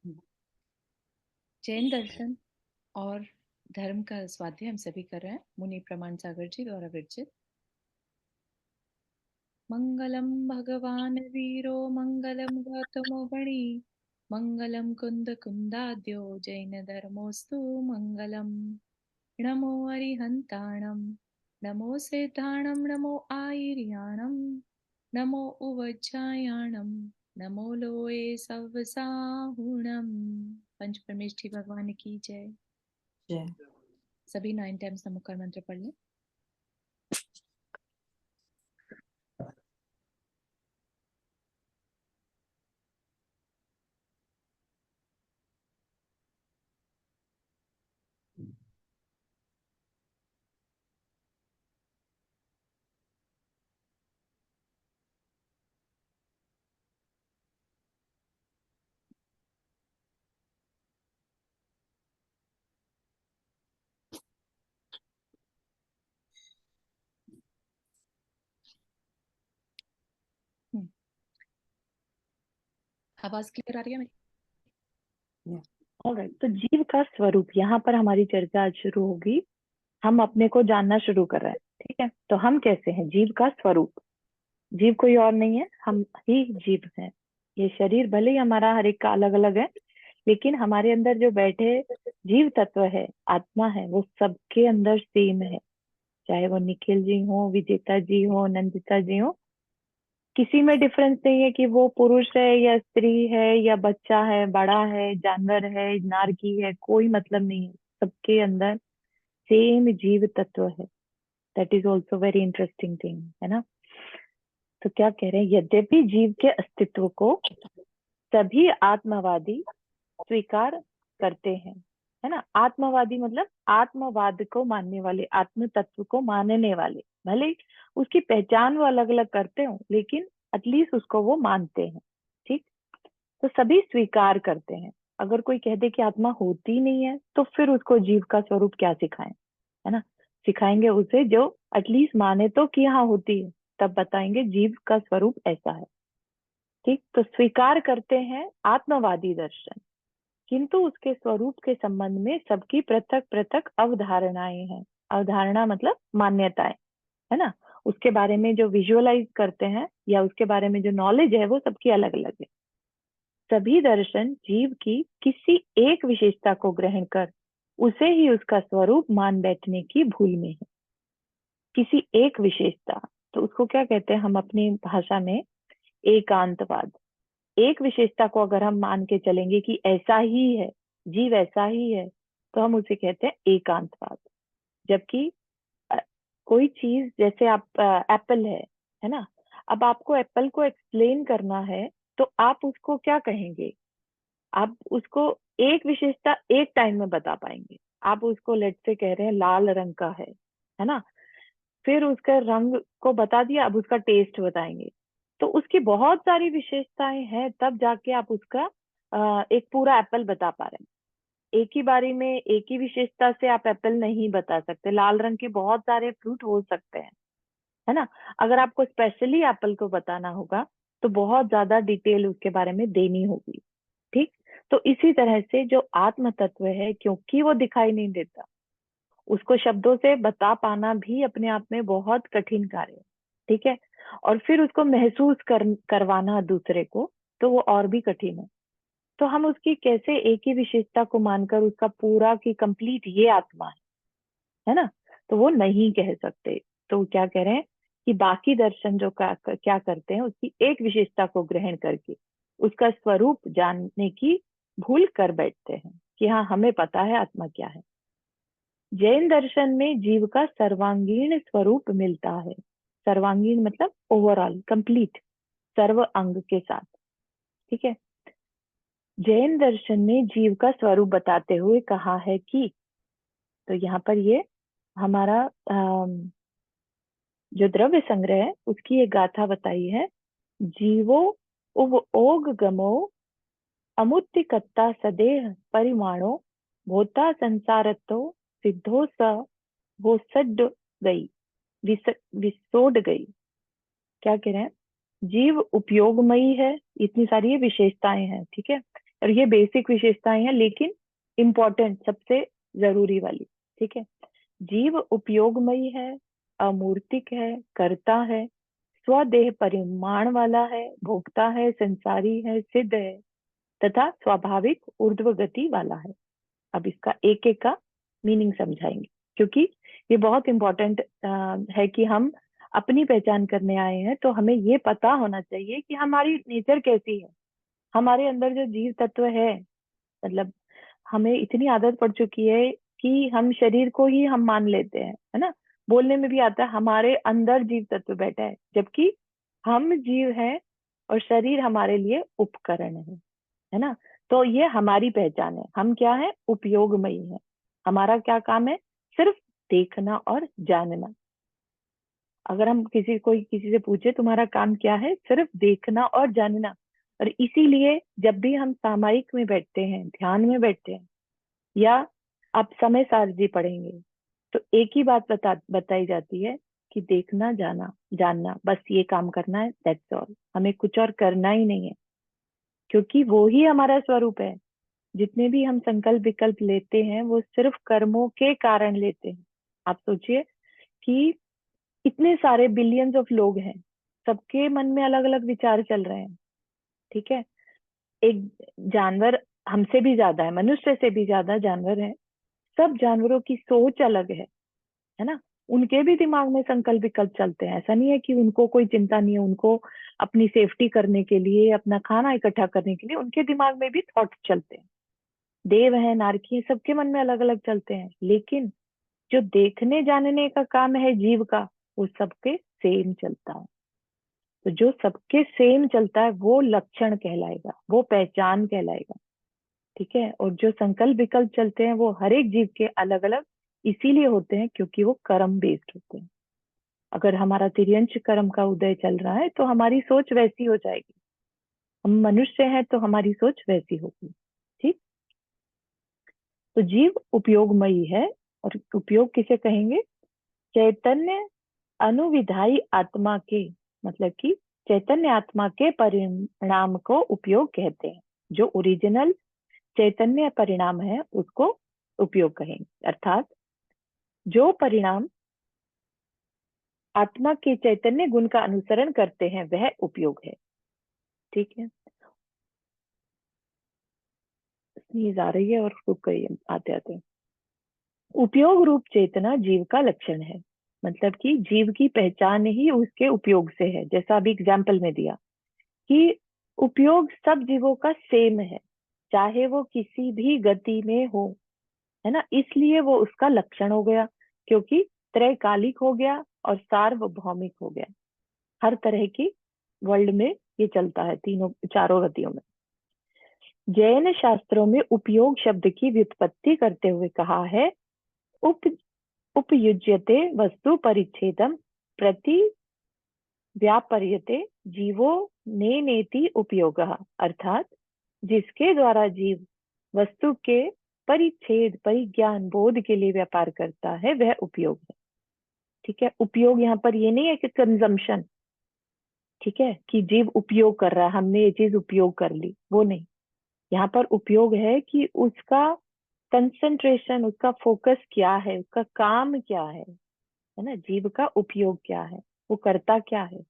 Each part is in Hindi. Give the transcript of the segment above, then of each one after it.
जैन दर्शन और धर्म का स्वाध्याय हम सभी कर रहे हैं। मुनि प्रमाण सागर जी द्वारा विरचित। मंगलम भगवान वीरो मंगलम गौतमो गणी मंगलम कुंद कुंदाद्यो जैन धर्मोस्तु मंगलम। नमो अरिहंताणम नमो सिद्धाणम नमो आयर्याणम नमो उवज्जायाणम नमो लोए सवसाहुणम। पंच परमेष्ठी भगवान की जय। जय। सभी 9 टाइम्स नमोकार मंत्र पढ़ लें। आवाज क्लियर आ रही है मेरी? ऑलराइट, तो जीव का स्वरूप, यहाँ पर हमारी चर्चा आज शुरू होगी। हम अपने को जानना शुरू कर रहे हैं, ठीक है। तो हम कैसे हैं? जीव का स्वरूप, जीव कोई और नहीं है, हम ही जीव हैं। ये शरीर भले ही हमारा हर एक का अलग अलग है, लेकिन हमारे अंदर जो बैठे जीव तत्व है, आत्मा है, वो सबके अंदर सेम है। चाहे वो निखिल जी हो, विजेता जी हो, नंदिता जी हो, किसी में डिफरेंस नहीं है कि वो पुरुष है या स्त्री है या बच्चा है, बड़ा है, जानवर है, नारकी है, कोई मतलब नहीं है। सबके अंदर सेम जीव तत्व है। That is also very interesting thing, है ना। तो क्या कह रहे हैं? यद्यपि जीव के अस्तित्व को सभी आत्मवादी स्वीकार करते हैं, है ना। आत्मवादी मतलब आत्मवाद को मानने वाले, आत्म तत्व को मानने वाले। भले ही उसकी पहचान वो अलग अलग करते हो, लेकिन एटलीस्ट उसको वो मानते हैं, ठीक। तो सभी स्वीकार करते हैं। अगर कोई कह दे कि आत्मा होती नहीं है, तो फिर उसको जीव का स्वरूप क्या सिखाएं, है ना। सिखाएंगे उसे जो एटलीस्ट माने तो कि हाँ होती है, तब बताएंगे जीव का स्वरूप ऐसा है, ठीक। तो स्वीकार करते हैं आत्मवादी दर्शन, किंतु उसके स्वरूप के संबंध में सबकी पृथक पृथक अवधारणाएं हैं। अवधारणा मतलब मान्यताएं, है ना। उसके बारे में जो विजुअलाइज करते हैं या उसके बारे में जो नॉलेज है, वो सबकी अलग अलग है। सभी दर्शन जीव की किसी एक विशेषता को ग्रहण कर उसे ही उसका स्वरूप मान बैठने की भूल में है। किसी एक विशेषता, तो उसको क्या कहते हैं हम अपनी भाषा में? एकांतवाद। एक विशेषता को अगर हम मान के चलेंगे कि ऐसा ही है, जीव ऐसा ही है, तो हम उसे कहते हैं एकांतवाद। जबकि अ, कोई चीज, जैसे आप एप्पल है ना। अब आपको एप्पल को एक्सप्लेन करना है, तो आप उसको क्या कहेंगे? आप उसको एक विशेषता एक टाइम में बता पाएंगे। आप उसको लेट से कह रहे हैं लाल रंग का है ना। फिर उसका रंग को बता दिया, अब उसका टेस्ट बताएंगे। तो उसकी बहुत सारी विशेषताएं हैं, तब जाके आप उसका एक पूरा एप्पल बता पा रहे हैं। एक ही बारी में एक ही विशेषता से आप एप्पल नहीं बता सकते। लाल रंग के बहुत सारे फ्रूट हो सकते हैं, है ना। अगर आपको स्पेशली एप्पल को बताना होगा, तो बहुत ज्यादा डिटेल उसके बारे में देनी होगी, ठीक। तो इसी तरह से जो आत्म तत्व है, क्योंकि वो दिखाई नहीं देता, उसको शब्दों से बता पाना भी अपने आप में बहुत कठिन कार्य है, ठीक है। और फिर उसको महसूस करवाना दूसरे को, तो वो और भी कठिन है। तो हम उसकी कैसे एक ही विशेषता को मानकर उसका पूरा की कंप्लीट ये आत्मा है ना, तो वो नहीं कह सकते। तो क्या कह रहे हैं कि बाकी दर्शन जो क्या करते हैं, उसकी एक विशेषता को ग्रहण करके उसका स्वरूप जानने की भूल कर बैठते हैं कि हाँ हमें पता है आत्मा क्या है। जैन दर्शन में जीव का सर्वांगीण स्वरूप मिलता है। सर्वांगीण मतलब ओवरऑल, कंप्लीट, सर्व अंग के साथ, ठीक है। जैन दर्शन में जीव का स्वरूप बताते हुए कहा है कि, तो यहाँ पर ये हमारा जो द्रव्य संग्रह है उसकी एक गाथा बताई है। जीवो उव ओग गमो अमुत्तिकत्ता सदेह परिमाणो भूता संसारतो सिद्धो स वो सड गई, विसोड गई। क्या कह रहे हैं? जीव उपयोगमयी है, इतनी सारी ये विशेषताएं हैं, ठीक है। और ये बेसिक विशेषताएं हैं, लेकिन इम्पोर्टेंट, सबसे जरूरी वाली। ठीक है। जीव उपयोगमयी है, अमूर्तिक है, कर्ता है, स्वदेह परिमाण वाला है, भोक्ता है, संसारी है, सिद्ध है, तथा स्वाभाविक ऊर्ध्व गति वाला है। अब इसका एक एक का मीनिंग समझाएंगे, क्योंकि ये बहुत इंपॉर्टेंट है कि हम अपनी पहचान करने आए हैं, तो हमें ये पता होना चाहिए कि हमारी नेचर कैसी है। हमारे अंदर जो जीव तत्व है, मतलब हमें इतनी आदत पड़ चुकी है कि हम शरीर को ही हम मान लेते हैं, है ना। बोलने में भी आता है हमारे अंदर जीव तत्व बैठा है, जबकि हम जीव हैं और शरीर हमारे लिए उपकरण है ना। तो ये हमारी पहचान है, हम क्या है, उपयोगमयी है। हमारा क्या काम है, सिर्फ देखना और जानना। अगर हम किसी से पूछे तुम्हारा काम क्या है, सिर्फ देखना और जानना। और इसीलिए जब भी हम सामायिक में बैठते हैं, ध्यान में बैठते हैं, या आप समय सारणी पढ़ेंगे, तो एक ही बात बताई जाती है कि देखना, जाना, जानना, बस ये काम करना है, दैट्स ऑल। हमें कुछ और करना ही नहीं है, क्योंकि वो ही हमारा स्वरूप है। जितने भी हम संकल्प विकल्प लेते हैं, वो सिर्फ कर्मों के कारण लेते हैं। आप सोचिए कि इतने सारे बिलियंस ऑफ लोग हैं, सबके मन में अलग अलग विचार चल रहे हैं। ठीक है। एक जानवर हमसे भी ज्यादा है, मनुष्य से भी ज्यादा जानवर है। सब जानवरों की सोच अलग है ना। उनके भी दिमाग में संकल्प विकल्प चलते हैं। ऐसा नहीं है कि उनको कोई चिंता नहीं है। उनको अपनी सेफ्टी करने के लिए, अपना खाना इकट्ठा करने के लिए उनके दिमाग में भी थॉट्स चलते हैं। देव है, नारकी है, सबके मन में अलग अलग चलते हैं, लेकिन जो देखने जानने का काम है जीव का, वो सबके सेम चलता है। तो जो सबके सेम चलता है वो लक्षण कहलाएगा, वो पहचान कहलाएगा। ठीक है। और जो संकल्प विकल्प चलते हैं वो हर एक जीव के अलग अलग इसीलिए होते हैं क्योंकि वो कर्म बेस्ड होते हैं। अगर हमारा तिर्यंश कर्म का उदय चल रहा है तो हमारी सोच वैसी हो जाएगी। हम मनुष्य हैं तो हमारी सोच वैसी होगी। ठीक। तो जीव उपयोगमयी है। और उपयोग किसे कहेंगे, चैतन्य अनुविधायी आत्मा के, मतलब कि चैतन्य आत्मा के परिणाम को उपयोग कहते हैं। जो ओरिजिनल चैतन्य परिणाम है उसको उपयोग कहेंगे। अर्थात जो परिणाम आत्मा के चैतन्य गुण का अनुसरण करते हैं वह उपयोग है। ठीक है। स्नीज आ रही है और रुक गई है आते आते। उपयोग रूप चेतना जीव का लक्षण है। मतलब कि जीव की पहचान ही उसके उपयोग से है। जैसा अभी एग्जाम्पल में दिया कि उपयोग सब जीवों का सेम है, चाहे वो किसी भी गति में हो, है ना। इसलिए वो उसका लक्षण हो गया, क्योंकि त्रैकालिक हो गया और सार्वभौमिक हो गया। हर तरह की वर्ल्ड में ये चलता है, तीनों चारों गतियों में। जैन शास्त्रों में उपयोग शब्द की व्युत्पत्ति करते हुए कहा है, उप उपयुज्यते वस्तु परिच्छेदम प्रति व्यापर्यते जीवो ने नेति उपयोगः। अर्थात जिसके द्वारा जीव वस्तु के परिच्छेद, परिज्ञान, बोध के लिए व्यापार करता है वह उपयोग है। ठीक है। उपयोग यहाँ पर ये नहीं है कि कंजम्पशन, ठीक है, कि जीव उपयोग कर रहा है, हमने ये चीज उपयोग कर ली, वो नहीं। यहाँ पर उपयोग है कि उसका कंसंट्रेशन, उसका फोकस क्या है, उसका काम क्या है ना। जीव का उपयोग क्या है, वो करता क्या है।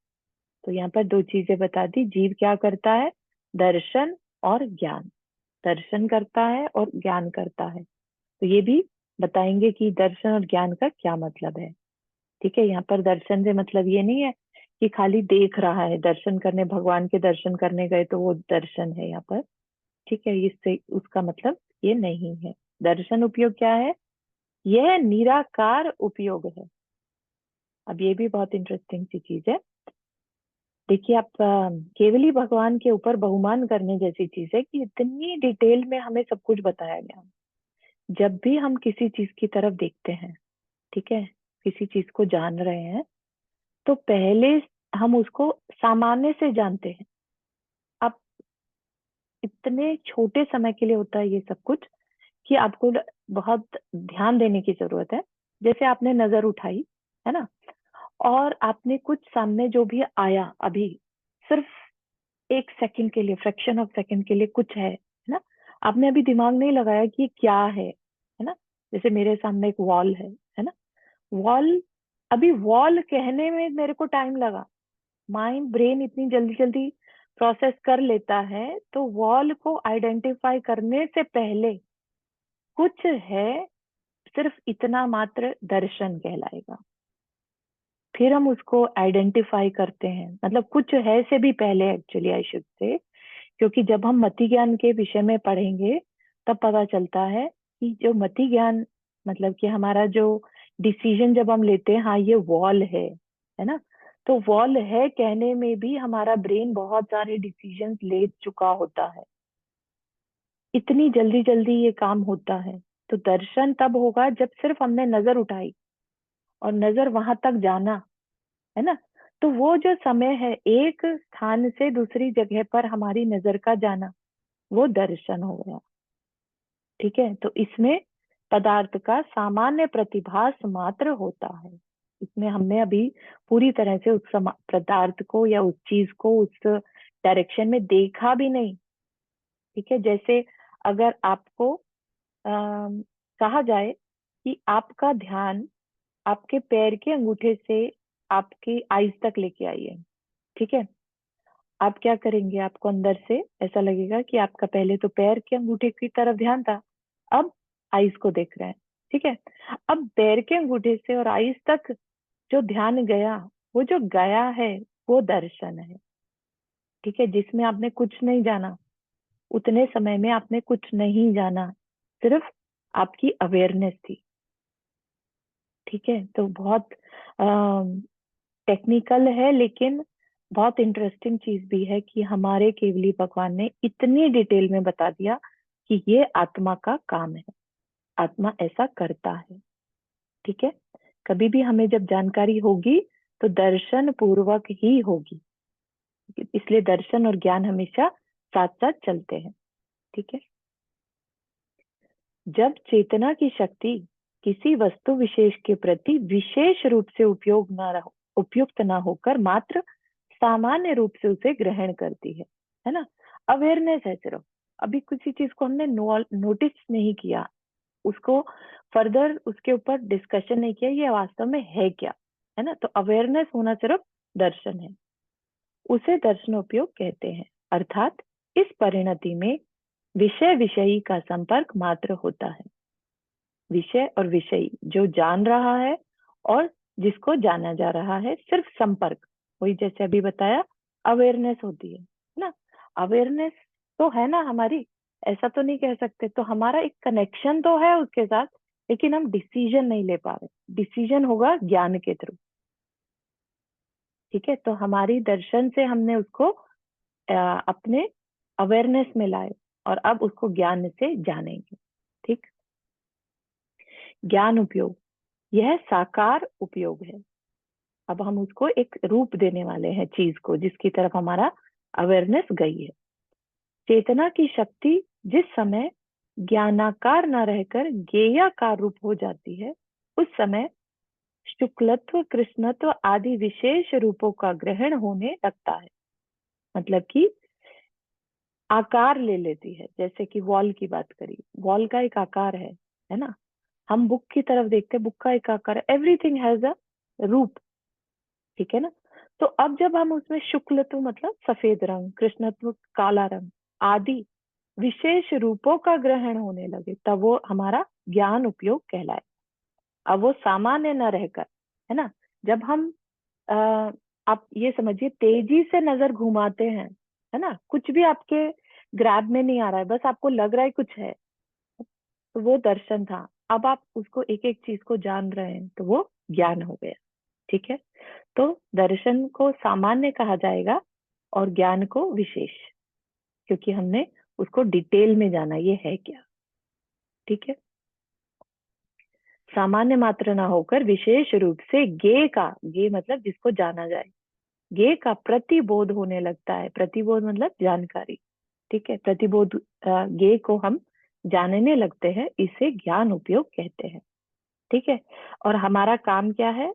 तो यहाँ पर दो चीजें बता दी। जीव क्या करता है, दर्शन और ज्ञान। दर्शन करता है और ज्ञान करता है। तो ये भी बताएंगे कि दर्शन और ज्ञान का क्या मतलब है। ठीक है। यहाँ पर दर्शन से मतलब ये नहीं है कि खाली देख रहा है, दर्शन करने, भगवान के दर्शन करने गए तो वो दर्शन है यहाँ पर। ठीक है। इससे उसका मतलब ये नहीं है। दर्शन उपयोग क्या है, यह निराकार उपयोग है। अब ये भी बहुत इंटरेस्टिंग सी चीज है। देखिए आप, केवली भगवान के ऊपर बहुमान करने जैसी चीज है कि इतनी डिटेल में हमें सब कुछ बताया गया। जब भी हम किसी चीज की तरफ देखते हैं, ठीक है, किसी चीज को जान रहे हैं, तो पहले हम उसको सामान्य से जानते हैं। अब इतने छोटे समय के लिए होता है ये सब कुछ कि आपको बहुत ध्यान देने की जरूरत है। जैसे आपने नजर उठाई, है ना, और आपने कुछ सामने जो भी आया अभी, सिर्फ एक सेकंड के लिए, फ्रैक्शन ऑफ सेकंड के लिए कुछ है ना, आपने अभी दिमाग नहीं लगाया कि ये क्या है ना। जैसे मेरे सामने एक वॉल है ना। वॉल, अभी वॉल कहने में मेरे को टाइम लगा, माइंड ब्रेन इतनी जल्दी जल्दी प्रोसेस कर लेता है, तो वॉल को आइडेंटिफाई करने से पहले कुछ है, सिर्फ इतना मात्र दर्शन कहलाएगा। फिर हम उसको आइडेंटिफाई करते हैं, मतलब कुछ है से भी पहले, एक्चुअली आई शुड से, क्योंकि जब हम मति ज्ञान के विषय में पढ़ेंगे तब पता चलता है कि जो मति ज्ञान, मतलब कि हमारा जो डिसीजन जब हम लेते हैं, हाँ ये वॉल है ना, तो वॉल है कहने में भी हमारा ब्रेन बहुत सारे डिसीजंस ले चुका होता है, इतनी जल्दी जल्दी ये काम होता है। तो दर्शन तब होगा जब सिर्फ हमने नजर उठाई और नजर वहां तक जाना, है ना। तो वो जो समय है एक स्थान से दूसरी जगह पर हमारी नजर का जाना, वो दर्शन हो गया। ठीक है, तो इसमें पदार्थ का सामान्य प्रतिभास मात्र होता है। इसमें हमने अभी पूरी तरह से उस पदार्थ को या उस चीज को उस डायरेक्शन में देखा भी नहीं। ठीक है, जैसे अगर आपको कहा जाए कि आपका ध्यान आपके पैर के अंगूठे से आपकी आईज तक लेके आइए, ठीक है, आप क्या करेंगे, आपको अंदर से ऐसा लगेगा कि आपका पहले तो पैर के अंगूठे की तरफ ध्यान था, अब आईज को देख रहे हैं। ठीक है, अब पैर के अंगूठे से और आईज तक जो ध्यान गया, वो जो गया है वो दर्शन है। ठीक है, जिसमें आपने कुछ नहीं जाना, उतने समय में आपने कुछ नहीं जाना, सिर्फ आपकी अवेयरनेस थी। ठीक है, तो बहुत टेक्निकल है, लेकिन बहुत इंटरेस्टिंग चीज भी है कि हमारे केवली भगवान ने इतनी डिटेल में बता दिया कि ये आत्मा का काम है, आत्मा ऐसा करता है। ठीक है, कभी भी हमें जब जानकारी होगी तो दर्शन पूर्वक ही होगी, इसलिए दर्शन और ज्ञान हमेशा साथ साथ चलते हैं। ठीक है, जब चेतना की शक्ति किसी वस्तु विशेष के प्रति विशेष रूप से उपयुक्त ना होकर मात्र सामान्य रूप से उसे ग्रहण करती है ना, अवेयरनेस है सिर्फ, अभी किसी चीज को हमने नोटिस नहीं किया, उसको फर्दर उसके ऊपर डिस्कशन नहीं किया, ये वास्तव में है क्या, है ना, तो अवेयरनेस होना सिर्फ दर्शन है, उसे दर्शनोपयोग कहते हैं। अर्थात इस परिणति में विषय विषयी का संपर्क मात्र होता है। विषय और विषयी, जो जान रहा है और जिसको जाना जा रहा है, सिर्फ संपर्क, वही जैसे अभी बताया अवेयरनेस होती है ना। अवेयरनेस तो है ना हमारी, ऐसा तो नहीं कह सकते, तो हमारा एक कनेक्शन तो है उसके साथ, लेकिन हम डिसीजन नहीं ले पा रहे, डिसीजन होगा ज्ञान के थ्रू। ठीक है, तो हमारी दर्शन से हमने उसको अपने अवेयरनेस में लाए और अब उसको ज्ञान से जानेंगे। ठीक, ज्ञान उपयोग, यह साकार उपयोग है। अब हम उसको एक रूप देने वाले हैं चीज को, जिसकी तरफ हमारा अवेयरनेस गई है। चेतना की शक्ति जिस समय ज्ञानाकार न रहकर ज्ञेयाकार रूप हो जाती है, उस समय शुक्लत्व कृष्णत्व आदि विशेष रूपों का ग्रहण होने लगता है। मतलब कि आकार ले लेती है, जैसे कि वॉल की बात करी, वॉल का एक आकार है ना, हम बुक की तरफ देखते हैं, बुक का एक आकार है, एवरीथिंग हैज अ रूप। ठीक है ना, तो अब जब हम उसमें शुक्लत्व मतलब सफेद रंग, कृष्णत्व काला रंग आदि विशेष रूपों का ग्रहण होने लगे, तब वो हमारा ज्ञान उपयोग कहलाए। अब वो सामान्य न रहकर, है ना, जब हम आ, आप ये समझिए तेजी से नजर घुमाते हैं, है ना, कुछ भी आपके ग्रैब में नहीं आ रहा है, बस आपको लग रहा है कुछ है, तो वो दर्शन था। अब आप उसको एक एक चीज को जान रहे हैं, तो वो ज्ञान हो गया। ठीक है, तो दर्शन को सामान्य कहा जाएगा और ज्ञान को विशेष, क्योंकि हमने उसको डिटेल में जाना ये है क्या। ठीक है, सामान्य मात्र ना होकर विशेष रूप से गे मतलब जिसको जाना जाए, गे का प्रतिबोध होने लगता है। प्रतिबोध मतलब जानकारी। ठीक है, प्रतिबोध गे को हम जानने लगते हैं, इसे ज्ञान उपयोग कहते हैं। ठीक है, और हमारा काम क्या है,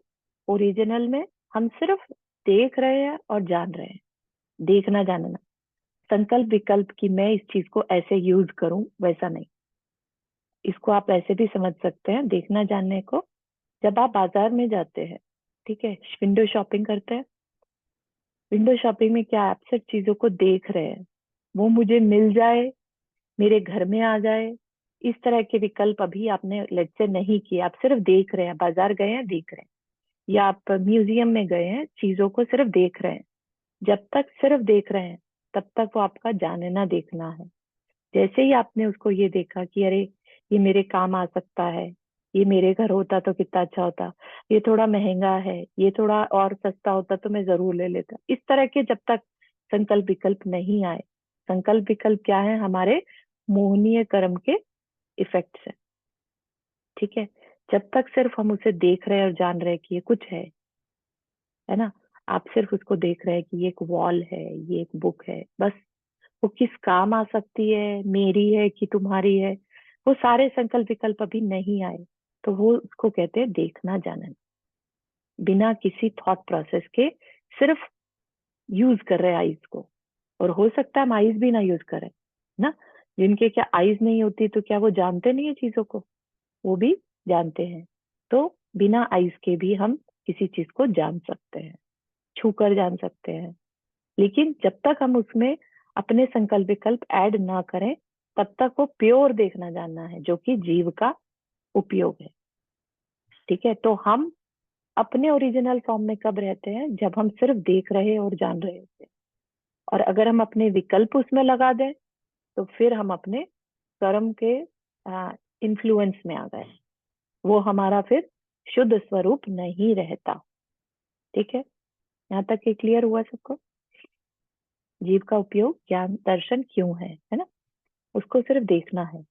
ओरिजिनल में हम सिर्फ देख रहे हैं और जान रहे हैं, देखना जानना। संकल्प विकल्प की मैं इस चीज को ऐसे यूज करूं, वैसा नहीं। इसको आप ऐसे भी समझ सकते हैं देखना जानने को। जब आप बाजार में जाते हैं, ठीक है, विंडो शॉपिंग करते हैं। विंडो शॉपिंग में क्या आप सिर्फ चीजों को देख रहे हैं, वो मुझे मिल जाए, मेरे घर में आ जाए, इस तरह के विकल्प अभी आपने लेट से नहीं किए। आप सिर्फ देख रहे हैं, बाजार गए हैं देख रहे हैं, या आप म्यूजियम में गए हैं चीजों को सिर्फ देख रहे हैं। जब तक सिर्फ देख रहे हैं तब तक वो आपका जानना देखना है। जैसे ही आपने उसको ये देखा कि अरे ये मेरे काम आ सकता है, ये मेरे घर होता तो कितना अच्छा होता, ये थोड़ा महंगा है, ये थोड़ा और सस्ता होता तो मैं जरूर ले लेता, इस तरह के जब तक संकल्प विकल्प नहीं आए। संकल्प विकल्प क्या है? हमारे मोहनीय कर्म के इफेक्ट्स है। ठीक है, जब तक सिर्फ हम उसे देख रहे हैं और जान रहे हैं कि ये कुछ है ना, आप सिर्फ उसको देख रहे हैं कि ये एक वॉल है, ये एक बुक है, बस वो किस काम आ सकती है, मेरी है कि तुम्हारी है, वो सारे संकल्प विकल्प अभी नहीं आए, तो वो उसको कहते हैं देखना जानना। बिना किसी थॉट प्रोसेस के सिर्फ यूज कर रहे हैं आईज को। और हो सकता है हम आईज भी ना यूज करें ना, जिनके क्या आईज नहीं होती तो क्या वो जानते नहीं है चीजों को? वो भी जानते हैं। तो बिना आईज के भी हम किसी चीज को जान सकते हैं, छू कर जान सकते हैं। लेकिन जब तक हम उसमें अपने संकल्प विकल्प ऐड ना करें, तब तक वो प्योर देखना जानना है, जो कि जीव का उपयोग है। ठीक है, तो हम अपने ओरिजिनल फॉर्म में कब रहते हैं? जब हम सिर्फ देख रहे और जान रहे होते हैं। और अगर हम अपने विकल्प उसमें लगा दें तो फिर हम अपने कर्म के इन्फ्लुएंस में आ गए, वो हमारा फिर शुद्ध स्वरूप नहीं रहता। ठीक है, यहाँ तक ये क्लियर हुआ सबको? जीव का उपयोग ज्ञान दर्शन क्यों है ना, उसको सिर्फ देखना है।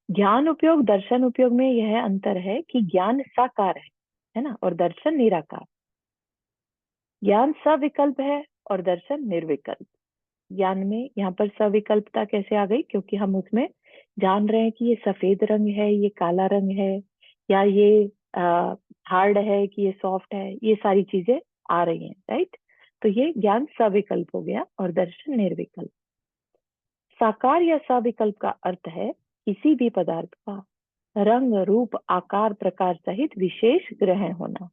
ज्ञान उपयोग दर्शन उपयोग में यह अंतर है कि ज्ञान साकार है ना, और दर्शन निराकार। ज्ञान सविकल्प है और दर्शन निर्विकल्प। ज्ञान में यहाँ पर सविकल्पता कैसे आ गई? क्योंकि हम उसमें जान रहे हैं कि ये सफेद रंग है, ये काला रंग है, या ये हार्ड है कि ये सॉफ्ट है, ये सारी चीजें आ रही हैं, राइट? तो ये ज्ञान सविकल्प हो गया और दर्शन निर्विकल्प। साकार या सविकल्प का अर्थ है किसी भी पदार्थ का रंग रूप आकार प्रकार सहित विशेष ग्रहण होना।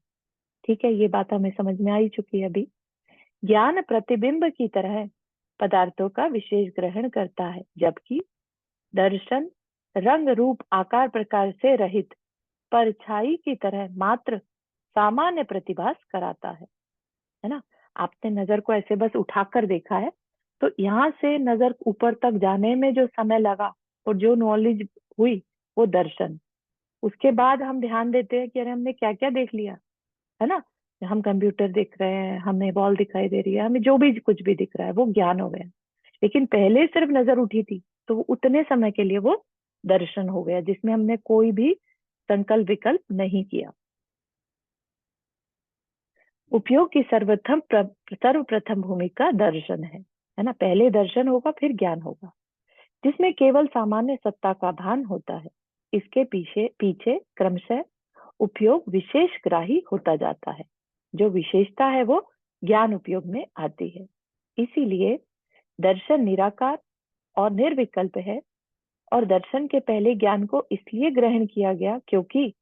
ठीक है, ये बात हमें समझ में आ ही चुकी है अभी। ज्ञान प्रतिबिंब की तरह पदार्थों का विशेष ग्रहण करता है, जबकि दर्शन रंग रूप आकार प्रकार से रहित परछाई की तरह मात्र सामान्य प्रतिभास कराता है ना। आपने नजर को ऐसे बस उठाकर देखा है, तो यहाँ से नजर ऊपर तक जाने में जो समय लगा और जो नॉलेज हुई, वो दर्शन। उसके बाद हम ध्यान देते हैं कि अरे हमने क्या क्या देख लिया, है ना। हम कंप्यूटर देख रहे हैं, हमें बॉल दिखाई दे रही है, हमें जो भी कुछ भी दिख रहा है वो ज्ञान हो गया। लेकिन पहले सिर्फ नजर उठी थी, तो उतने समय के लिए वो दर्शन हो गया, जिसमें हमने कोई भी संकल्प विकल्प नहीं किया। उपयोग की सर्वप्रथम भूमिका दर्शन है ना। पहले दर्शन होगा फिर ज्ञान होगा, जिसमें केवल सामान्य सत्ता का भान होता है। इसके पीछे पीछे क्रमशः उपयोग विशेष ग्राही होता जाता है। जो विशेषता है वो ज्ञान उपयोग में आती है। इसीलिए दर्शन निराकार और निर्विकल्प है। और दर्शन के पहले ज्ञान को इसलिए ग्रहण किया गया क्योंकि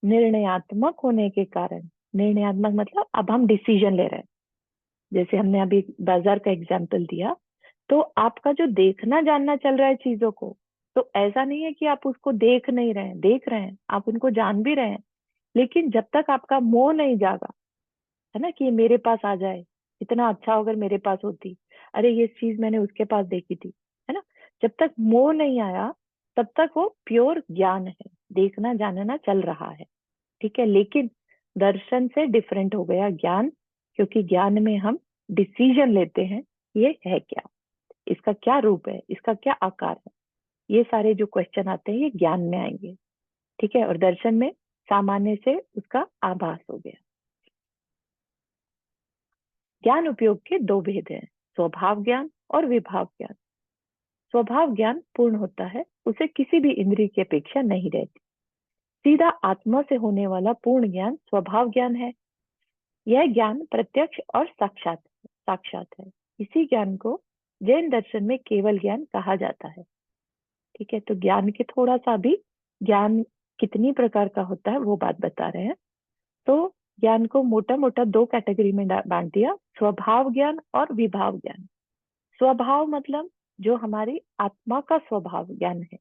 निर्णयात्मक होने के कारण, निर्णयात्मक मतलब अब हम डिसीजन ले रहे हैं, जैसे हमने अभी बाजार का एग्जाम्पल दिया, तो आपका जो देखना जानना चल रहा है चीजों को, तो ऐसा नहीं है कि आप उसको देख नहीं रहे हैं, देख रहे हैं, आप उनको जान भी रहे हैं। लेकिन जब तक आपका मोह नहीं जागा, है ना, कि ये मेरे पास आ जाए, इतना अच्छा अगर मेरे पास होती, अरे ये चीज मैंने उसके पास देखी थी, है ना। जब तक मोह नहीं आया तब तक वो प्योर ज्ञान है, देखना जानना चल रहा है। ठीक है, लेकिन दर्शन से डिफरेंट हो गया ज्ञान, क्योंकि ज्ञान में हम डिसीजन लेते हैं, ये है क्या, इसका क्या रूप है, इसका क्या आकार है, ये सारे जो क्वेश्चन आते हैं ये ज्ञान में आएंगे। ठीक है, और दर्शन में सामान्य से उसका आभास हो गया। ज्ञान उपयोग के दो भेद हैं, स्वभाव ज्ञान और विभाव ज्ञान। स्वभाव ज्ञान पूर्ण होता है, उसे किसी भी इंद्रिय की अपेक्षा नहीं रहती। सीधा आत्मा से होने वाला पूर्ण ज्ञान स्वभाव ज्ञान है। यह ज्ञान प्रत्यक्ष और साक्षात साक्षात है। इसी ज्ञान को जैन दर्शन में केवल ज्ञान कहा जाता है। ठीक है, तो ज्ञान के थोड़ा सा भी, ज्ञान कितनी प्रकार का होता है वो बात बता रहे हैं। तो ज्ञान को मोटा मोटा दो कैटेगरी में बांट दिया, स्वभाव ज्ञान और विभाव ज्ञान। स्वभाव मतलब जो हमारी आत्मा का स्वभाव ज्ञान है।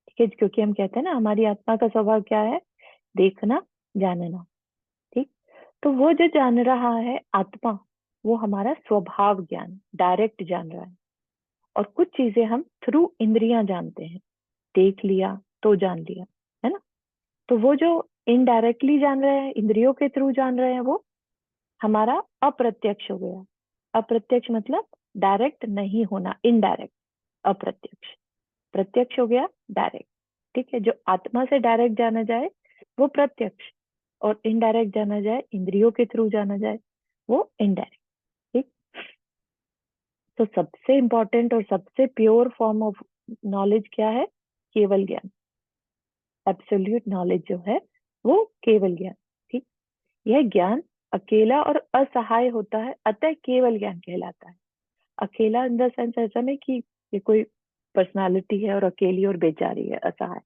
ठीक है, क्योंकि हम कहते हैं ना हमारी आत्मा का स्वभाव क्या है, देखना, जानना। ठीक, तो वो जो जान रहा है आत्मा, वो हमारा स्वभाव ज्ञान, डायरेक्ट जान रहा है। और कुछ चीजें हम थ्रू इंद्रियां जानते हैं, देख लिया तो जान लिया, है ना। तो वो जो इनडायरेक्टली जान रहे हैं, इंद्रियों के थ्रू जान रहे हैं, वो हमारा अप्रत्यक्ष हो गया। अप्रत्यक्ष मतलब डायरेक्ट नहीं होना, इनडायरेक्ट, अप्रत्यक्ष। प्रत्यक्ष हो गया डायरेक्ट। ठीक है, जो आत्मा से डायरेक्ट जाना जाए वो प्रत्यक्ष, और इनडायरेक्ट जाना जाए, इंद्रियों के थ्रू जाना जाए, वो इनडायरेक्ट। ठीक, तो सबसे इंपॉर्टेंट और सबसे प्योर फॉर्म ऑफ नॉलेज क्या है, केवल ज्ञान। एब्सोल्यूट नॉलेज जो है वो केवल ज्ञान। ठीक, यह ज्ञान अकेला और असहाय होता है, अतः केवल ज्ञान कहलाता है। अकेला इन द सेंस ऐसा नहीं कि ये कोई पर्सनालिटी है और अकेली और बेचारी है, असहाय।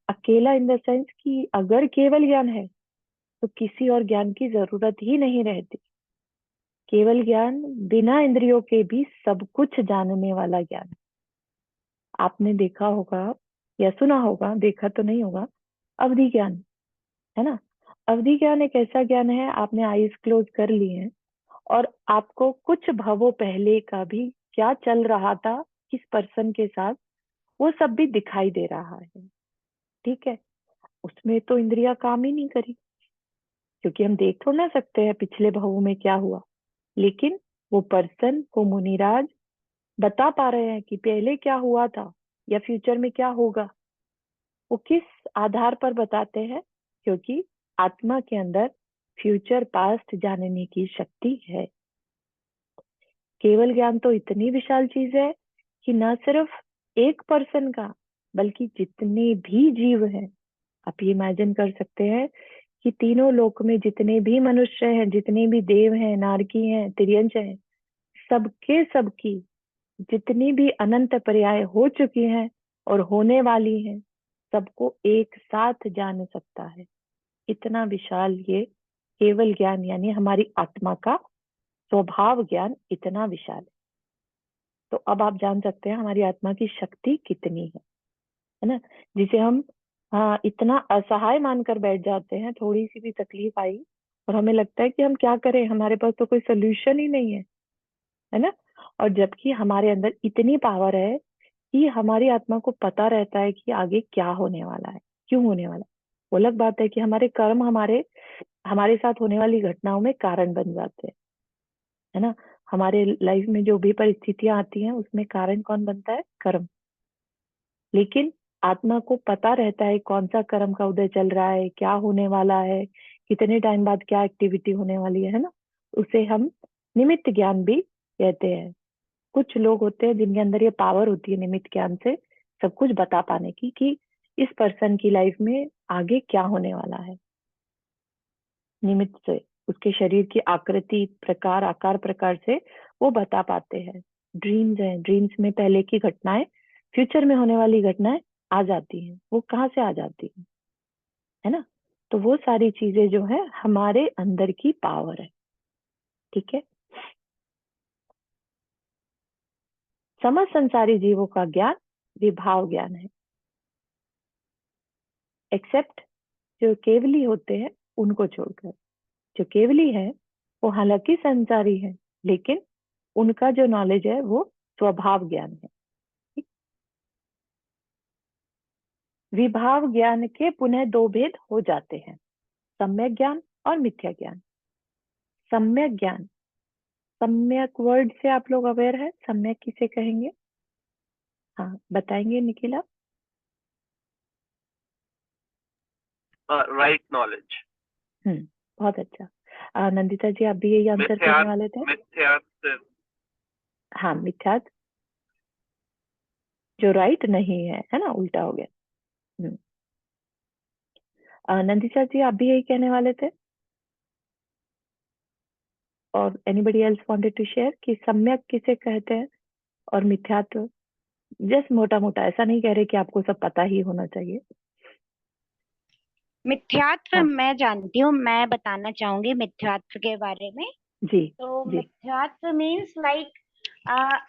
अकेला इन द सेंस कि अगर केवल ज्ञान है तो किसी और ज्ञान की जरूरत ही नहीं रहती। केवल ज्ञान बिना इंद्रियों के भी सब कुछ जानने वाला ज्ञान है। आपने देखा होगा या सुना होगा, देखा तो नहीं होगा, अवधि ज्ञान, है ना। अवधि ज्ञान एक ऐसा ज्ञान है, आपने आईज क्लोज कर ली है और आपको कुछ भवों पहले का भी क्या चल रहा था किस पर्सन के साथ, वो सब भी दिखाई दे रहा है। ठीक है, उसमें तो इंद्रियां काम ही नहीं करी, क्योंकि हम देख थोड़ा ना सकते हैं पिछले भवों में क्या हुआ। लेकिन वो पर्सन, वो मुनिराज बता पा रहे हैं कि पहले क्या हुआ था या फ्यूचर में क्या होगा। वो किस आधार पर बताते हैं, क्योंकि आत्मा के अंदर फ्यूचर पास्ट जानने की शक्ति है। केवल ज्ञान तो इतनी विशाल चीज है कि न सिर्फ एक पर्सन का, बल्कि जितने भी जीव हैं, आप ये इमेजिन कर सकते हैं कि तीनों लोक में जितने भी मनुष्य हैं, जितने भी देव हैं, नारकी हैं, तिर्यंच हैं, सबके सबकी जितनी भी अनंत पर्याय हो चुकी हैं और होने वाली हैं, सबको एक साथ जान सकता है। इतना विशाल ये केवल ज्ञान, यानी हमारी आत्मा का स्वभाव ज्ञान इतना विशाल है। तो अब आप जान सकते हैं हमारी आत्मा की शक्ति कितनी है ना। जिसे हम हाँ इतना असहाय मानकर बैठ जाते हैं, थोड़ी सी भी तकलीफ आई और हमें लगता है कि हम क्या करें, हमारे पास तो कोई सोल्यूशन ही नहीं है ना। और जबकि हमारे अंदर इतनी पावर है कि हमारी आत्मा को पता रहता है कि आगे क्या होने वाला है, क्यों होने वाला है। वो अलग बात है कि हमारे कर्म हमारे हमारे साथ होने वाली घटनाओं में कारण बन जाते हैं, है ना। हमारे लाइफ में जो भी परिस्थितियां आती हैं उसमें कारण कौन बनता है, कर्म। लेकिन आत्मा को पता रहता है कौन सा कर्म का उदय चल रहा है, क्या होने वाला है, कितने टाइम बाद क्या एक्टिविटी होने वाली है ना। उसे हम निमित्त ज्ञान भी कहते हैं। कुछ लोग होते हैं जिनके अंदर ये पावर होती है निमित्त ज्ञान से सब कुछ बता पाने की, कि इस पर्सन की लाइफ में आगे क्या होने वाला है। निमित्त से उसके शरीर की आकृति, प्रकार, आकार, प्रकार से वो बता पाते हैं। ड्रीम्स हैं, ड्रीम्स में पहले की घटनाएं, फ्यूचर में होने वाली घटनाएं आ जाती हैं। वो कहाँ से आ जाती है ना। तो वो सारी चीजें जो है हमारे अंदर की पावर है। ठीक है, समस्त संसारी जीवों का ज्ञान विभाव ज्ञान है, एक्सेप्ट जो केवली होते हैं उनको छोड़कर। जो केवली है वो हालांकि संसारी है, लेकिन उनका जो नॉलेज है वो स्वभाव ज्ञान है। ठीक? विभाव ज्ञान के पुनः दो भेद हो जाते हैं, सम्यक ज्ञान और मिथ्या ज्ञान। सम्यक ज्ञान, सम्यक वर्ड से आप लोग अवेयर है, सम्यक किसे कहेंगे, हाँ बताएंगे निखिला। Right knowledge. बहुत अच्छा। नंदिता जी आप भी यही आंसर करने वाले थे। मिथ्यार्थ, हाँ मिथ्यात, जो राइट नहीं है ना, उल्टा हो गया। नंदिता जी आप भी यही कहने वाले थे। और anybody else wanted to share कि सम्यक किसे कहते हैं और मिथ्यात्व? जस्ट मोटा मोटा, ऐसा नहीं कह रहे कि आपको सब पता ही होना चाहिए। मिथ्यात्व हाँ मैं जानती हूँ, मैं बताना चाहूंगी मिथ्यात्व के बारे में। जी तो जी। मिथ्यात्व मीन्स लाइक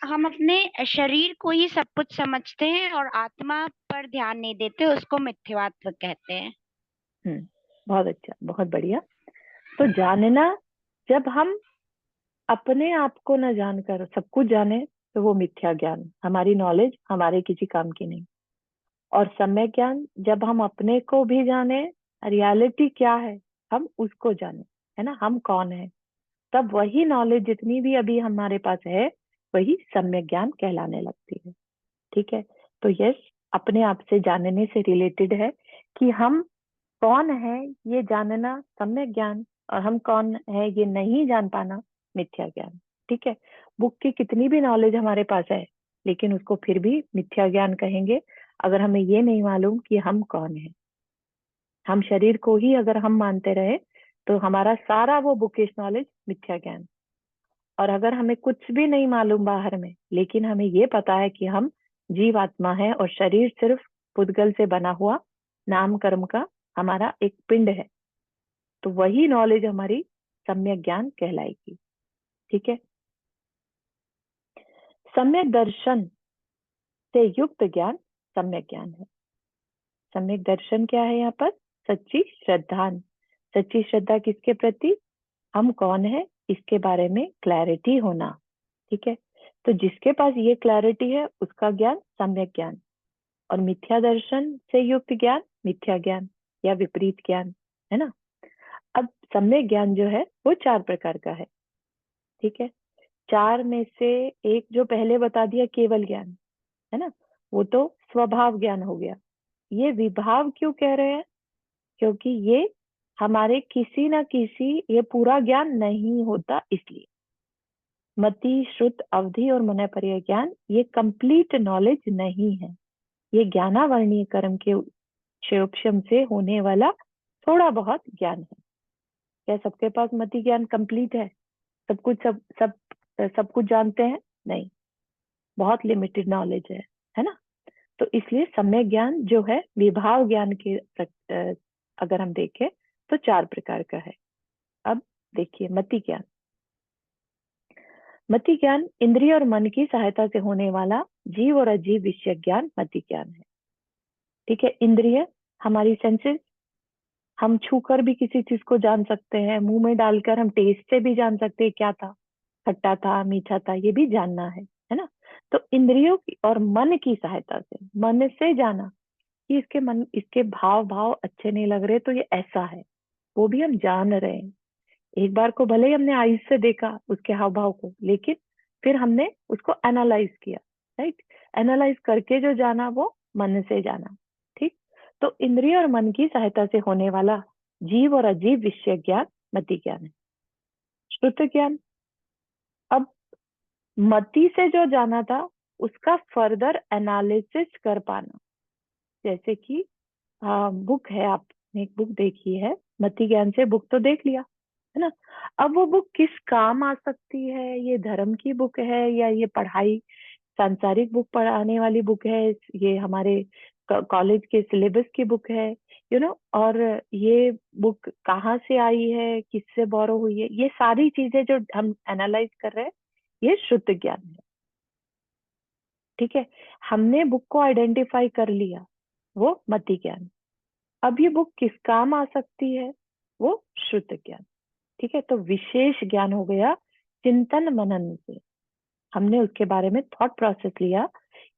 हम अपने शरीर को ही सब कुछ समझते हैं और आत्मा पर ध्यान नहीं देते, उसको मिथ्यात्व कहते हैं। बहुत अच्छा, बहुत बढ़िया। तो जानना, जब हम अपने आप को न जानकर सब कुछ जाने तो वो मिथ्या ज्ञान, हमारी नॉलेज हमारे किसी काम की नहीं। और सम्यक ज्ञान, जब हम अपने को भी जाने, रियलिटी क्या है हम उसको जाने, है ना, हम कौन है, तब वही नॉलेज जितनी भी अभी हमारे पास है वही सम्यक ज्ञान कहलाने लगती है। ठीक है। तो यस, अपने आप से जानने से रिलेटेड है कि हम कौन है, ये जानना सम्यक ज्ञान, और हम कौन है ये नहीं जान पाना मिथ्या ज्ञान। ठीक है। बुक की कितनी भी नॉलेज हमारे पास है लेकिन उसको फिर भी मिथ्या ज्ञान कहेंगे अगर हमें ये नहीं मालूम कि हम कौन है। हम शरीर को ही अगर हम मानते रहे तो हमारा सारा वो बुकिश नॉलेज मिथ्या ज्ञान। और अगर हमें कुछ भी नहीं मालूम बाहर में लेकिन हमें ये पता है कि हम जीव आत्मा है और शरीर सिर्फ पुद्गल से बना हुआ नाम कर्म का हमारा एक पिंड है, तो वही नॉलेज हमारी सम्यक ज्ञान कहलाएगी। ठीक है। सम्यक दर्शन से युक्त ज्ञान सम्यक ज्ञान है। सम्यक दर्शन क्या है यहाँ पर? सच्ची श्रद्धा। सच्ची श्रद्धा किसके प्रति? हम कौन है इसके बारे में क्लैरिटी होना। ठीक है। तो जिसके पास ये क्लैरिटी है उसका ज्ञान सम्यक ज्ञान। और मिथ्या दर्शन से युक्त ज्ञान मिथ्या ज्ञान या विपरीत ज्ञान, है ना। अब सम्यक ज्ञान जो है वो 4 प्रकार का है। ठीक है। 4 में से एक जो पहले बता दिया केवल ज्ञान, है ना, वो तो स्वभाव ज्ञान हो गया। ये विभाव क्यों कह रहे हैं? क्योंकि ये हमारे किसी ना किसी, ये पूरा ज्ञान नहीं होता इसलिए। मति श्रुत अवधि और मनय पर्याय ज्ञान ये कंप्लीट नॉलेज नहीं है। ये ज्ञानावरणीय कर्म के क्षयोक्षम से होने वाला थोड़ा बहुत ज्ञान है। क्या सबके पास मति ज्ञान कंप्लीट है? सब कुछ सब कुछ जानते हैं? नहीं, बहुत लिमिटेड नॉलेज है ना। तो इसलिए सम्यक ज्ञान जो है विभाव ज्ञान के अगर हम देखें तो 4 प्रकार का है। अब देखिए मति ज्ञान। मति ज्ञान इंद्रिय और मन की सहायता से होने वाला जीव और अजीव विषय ज्ञान मति ज्ञान है। ठीक है। इंद्रिय हमारी सेंसेस, हम छूकर भी किसी चीज को जान सकते हैं, मुंह में डालकर हम टेस्ट से भी जान सकते हैं क्या था, खट्टा था मीठा था, ये भी जानना है ना। तो इंद्रियों की और मन की सहायता से, मन से जाना कि इसके भाव भाव अच्छे नहीं लग रहे तो ये ऐसा है, वो भी हम जान रहे हैं। एक बार को भले ही हमने आईज से देखा उसके हाव भाव को, लेकिन फिर हमने उसको एनालाइज किया, राइट। एनालाइज करके जो जाना वो मन से जाना। ठीक। तो इंद्रिय और मन की सहायता से होने वाला जीव और अजीव विषय ज्ञान मति ज्ञान है। श्रुत ज्ञान, अब मति से जो जाना था उसका फर्दर एनालिसिस कर पाना। जैसे कि बुक है, आपने एक बुक देखी है, मति ज्ञान से बुक तो देख लिया, है ना। अब वो बुक किस काम आ सकती है, ये धर्म की बुक है या ये पढ़ाई सांसारिक बुक पढ़ाने वाली बुक है, ये हमारे कॉलेज के सिलेबस की बुक है, और ये बुक कहाँ से आई है, किससे बोरो हुई है, ये सारी चीजें जो हम एनालाइज कर रहे हैं ये शुद्ध ज्ञान है। ठीक है। हमने बुक को आइडेंटिफाई कर लिया, वो मति ज्ञान। अब ये बुक किस काम आ सकती है, वो शुद्ध ज्ञान। ठीक है। तो विशेष ज्ञान हो गया चिंतन मनन से, हमने उसके बारे में थॉट प्रोसेस लिया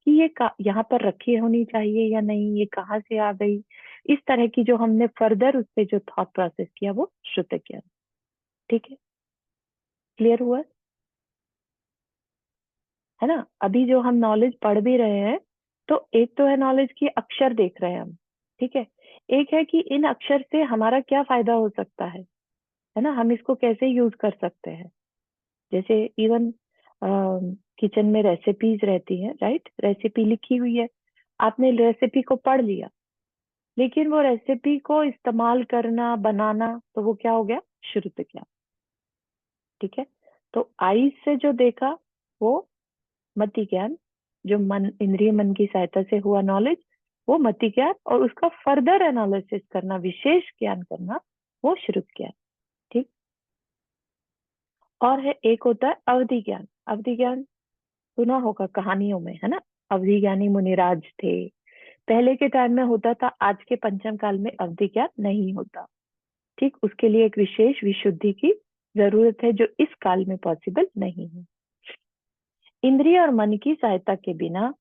कि ये यहाँ पर रखी होनी चाहिए या नहीं, ये कहाँ से आ गई, इस तरह की जो हमने फर्दर उस पर जो थॉट प्रोसेस किया वो शुद्ध ज्ञान। ठीक है। क्लियर हुआ, है ना। अभी जो हम नॉलेज पढ़ भी रहे हैं तो एक तो है नॉलेज की अक्षर देख रहे हैं हम, ठीक है। एक है कि इन अक्षर से हमारा क्या फायदा हो सकता है ना, हम इसको कैसे यूज कर सकते हैं। जैसे इवन किचन में रेसिपीज रहती हैं, राइट, रेसिपी लिखी हुई है, आपने रेसिपी को पढ़ लिया, लेकिन वो रेसिपी को इस्तेमाल करना बनाना तो वो क्या हो गया, श्रुत ज्ञान। ठीक है। तो आईज से जो देखा वो मति ज्ञान, जो मन इंद्रिय मन की सहायता से हुआ नॉलेज वो मति ज्ञान, और उसका फर्दर एनालिसिस करना, विशेष ज्ञान करना, वो श्रुत ज्ञान। ठीक। और है एक होता है अवधि ज्ञान। अवधि ज्ञान सुना होगा कहानियों में, है ना। अवधि ज्ञानी मुनिराज थे, पहले के टाइम में होता था, आज के पंचम काल में अवधि ज्ञान नहीं होता। ठीक, उसके लिए एक विशेष विशुद्धि की जरूरत है जो इस काल में पॉसिबल नहीं है। इंद्रिय और मन की सहायता के बिना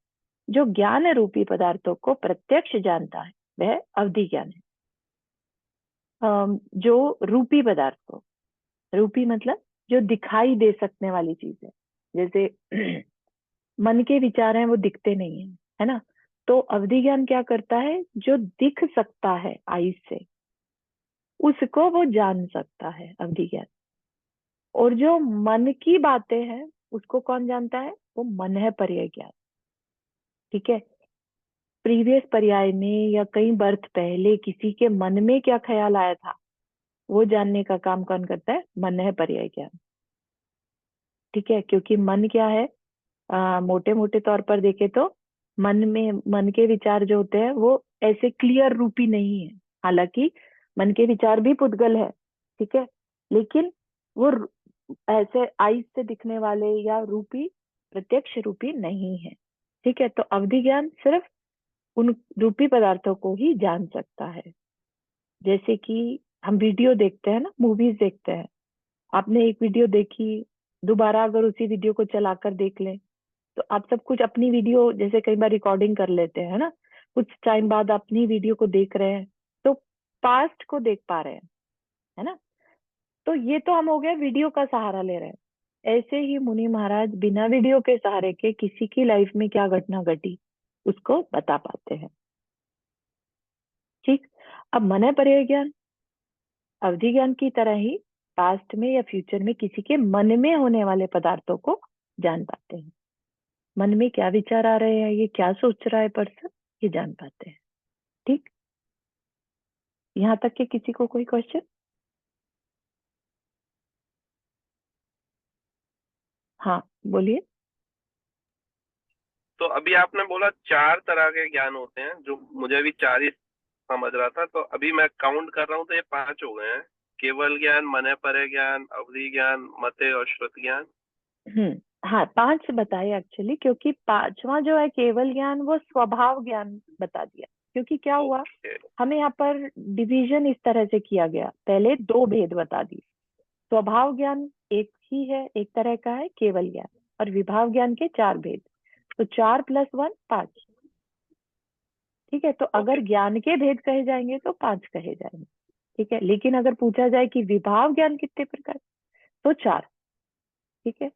जो ज्ञान रूपी पदार्थों को प्रत्यक्ष जानता है वह अवधि ज्ञान है। जो रूपी पदार्थ को, रूपी मतलब जो दिखाई दे सकने वाली चीज है, जैसे मन के विचार हैं वो दिखते नहीं है ना। तो अवधि ज्ञान क्या करता है, जो दिख सकता है आईज से उसको वो जान सकता है, अवधि ज्ञान। और जो मन की बातें हैं उसको कौन जानता है, वो मन है पर्याय ज्ञान। ठीक है। प्रीवियस पर्याय में या कई बर्थ पहले किसी के मन में क्या ख्याल आया था वो जानने का काम कौन करता है, मन है पर्याय ज्ञान। ठीक है, क्योंकि मन क्या है, मोटे मोटे तौर पर देखे तो मन के विचार जो होते हैं वो ऐसे क्लियर रूपी नहीं है। हालांकि मन के विचार भी पुद्गल है, ठीक है, लेकिन वो ऐसे आईज से दिखने वाले या रूपी, प्रत्यक्ष रूपी नहीं है। ठीक है, तो अवधि ज्ञान सिर्फ उन रूपी पदार्थों को ही जान सकता है। जैसे कि हम वीडियो देखते हैं ना, मूवीज देखते हैं, आपने एक वीडियो देखी, दोबारा अगर उसी वीडियो को चलाकर देख लें तो आप सब कुछ अपनी वीडियो, जैसे कई बार रिकॉर्डिंग कर लेते हैं ना, कुछ टाइम बाद अपनी वीडियो को देख रहे हैं तो पास्ट को देख पा रहे हैं, है ना। तो ये तो हम हो गए वीडियो का सहारा ले रहे हैं। ऐसे ही मुनि महाराज बिना वीडियो के सहारे के किसी की लाइफ में क्या घटना घटी उसको बता पाते हैं। ठीक। अब मन है पर्याय ज्ञान अवधि ज्ञान की तरह ही पास्ट में या फ्यूचर में किसी के मन में होने वाले पदार्थों को जान पाते हैं। मन में क्या विचार आ रहे हैं, ये क्या सोच रहा है पर्सन, ये जान पाते हैं। ठीक, यहाँ तक कि किसी को कोई क्वेश्चन? हाँ बोलिए। तो अभी आपने बोला 4 तरह के ज्ञान होते हैं, जो मुझे अभी 4 ही समझ रहा था, तो अभी मैं काउंट कर रहा हूँ तो ये 5 हो गए हैं। केवल ज्ञान, मन परे ज्ञान, अवधि ज्ञान, मते और श्रुत ज्ञान। हाँ 5 बताए एक्चुअली, क्योंकि 5वां जो है केवल ज्ञान वो स्वभाव ज्ञान बता दिया। क्योंकि क्या हुआ, ओके। हमें यहाँ पर डिवीजन इस तरह से किया गया, पहले 2 भेद बता दिए। स्वभाव ज्ञान एक ही है, एक तरह का है केवल ज्ञान, और विभाव ज्ञान के 4 भेद। तो 4 + 1 5। ठीक है, तो अगर ज्ञान के भेद कहे जाएंगे तो 5 कहे जाएंगे। ठीक है, लेकिन अगर पूछा जाए कि विभाव ज्ञान कितने प्रकार, तो 4। ठीक है,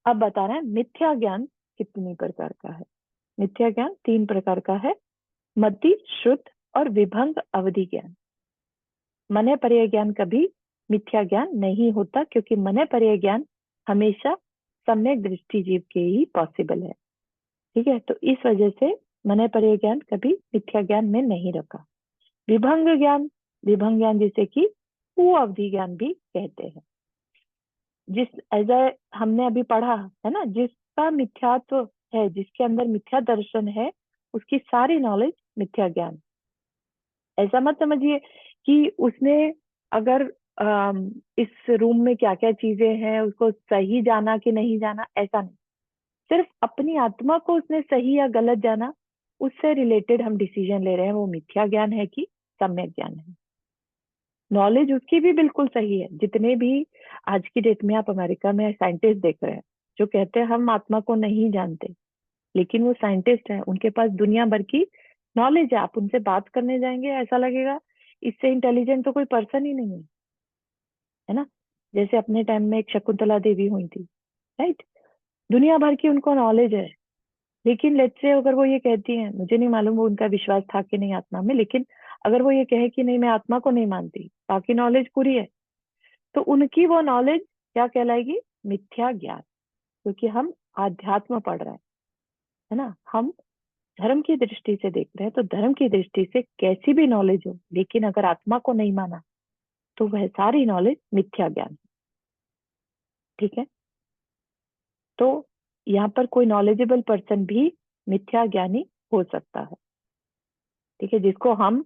अब बता रहे हैं मिथ्या ज्ञान कितनी प्रकार का है। मिथ्या ज्ञान 3 प्रकार का है, मति, श्रुत और विभंग अवधि ज्ञान। मन पर्याय ज्ञान कभी मिथ्या ज्ञान नहीं होता, क्योंकि मन पर्याय ज्ञान हमेशा सम्यक दृष्टि जीव के ही पॉसिबल है। ठीक है, तो इस वजह से मन पर्याय ज्ञान कभी मिथ्या ज्ञान में नहीं रखा। विभंग ज्ञान जिसे कि अवधि ज्ञान भी कहते हैं, जिस एज हमने अभी पढ़ा है ना, जिसका मिथ्यात्व है, जिसके अंदर मिथ्या दर्शन है, उसकी सारी नॉलेज मिथ्या ज्ञान। ऐसा मत समझिए कि उसने अगर इस रूम में क्या क्या चीजें हैं उसको सही जाना कि नहीं जाना, ऐसा नहीं। सिर्फ अपनी आत्मा को उसने सही या गलत जाना, उससे रिलेटेड हम डिसीजन ले रहे हैं, वो मिथ्या ज्ञान है कि सम्यक ज्ञान है। नॉलेज उसकी भी बिल्कुल सही है। जितने भी आज की डेट में आप अमेरिका में साइंटिस्ट देख रहे हैं जो कहते हैं हम आत्मा को नहीं जानते, लेकिन वो साइंटिस्ट हैं, उनके पास दुनिया भर की नॉलेज है। आप उनसे बात करने जाएंगे ऐसा लगेगा इससे इंटेलिजेंट तो कोई पर्सन ही नहीं है ना। जैसे अपने टाइम में एक शकुंतला देवी हुई थी, राइट, दुनिया भर की उनको नॉलेज है, लेकिन लेट्स से अगर वो ये कहती हैं, मुझे नहीं मालूम वो उनका विश्वास था कि नहीं आत्मा में, लेकिन अगर वो ये कहे कि नहीं मैं आत्मा को नहीं मानती, बाकी नॉलेज पूरी है, तो उनकी वो नॉलेज क्या कहलाएगी, मिथ्या ज्ञान। क्योंकि हम आध्यात्म पढ़ रहे हैं, है ना, हम धर्म की दृष्टि से देख रहे हैं, तो धर्म की दृष्टि से कैसी भी नॉलेज हो, लेकिन अगर आत्मा को नहीं माना तो वह सारी नॉलेज मिथ्या ज्ञान है। ठीक है, तो यहाँ पर कोई नॉलेजेबल पर्सन भी मिथ्या ज्ञानी हो सकता है। ठीक है, जिसको हम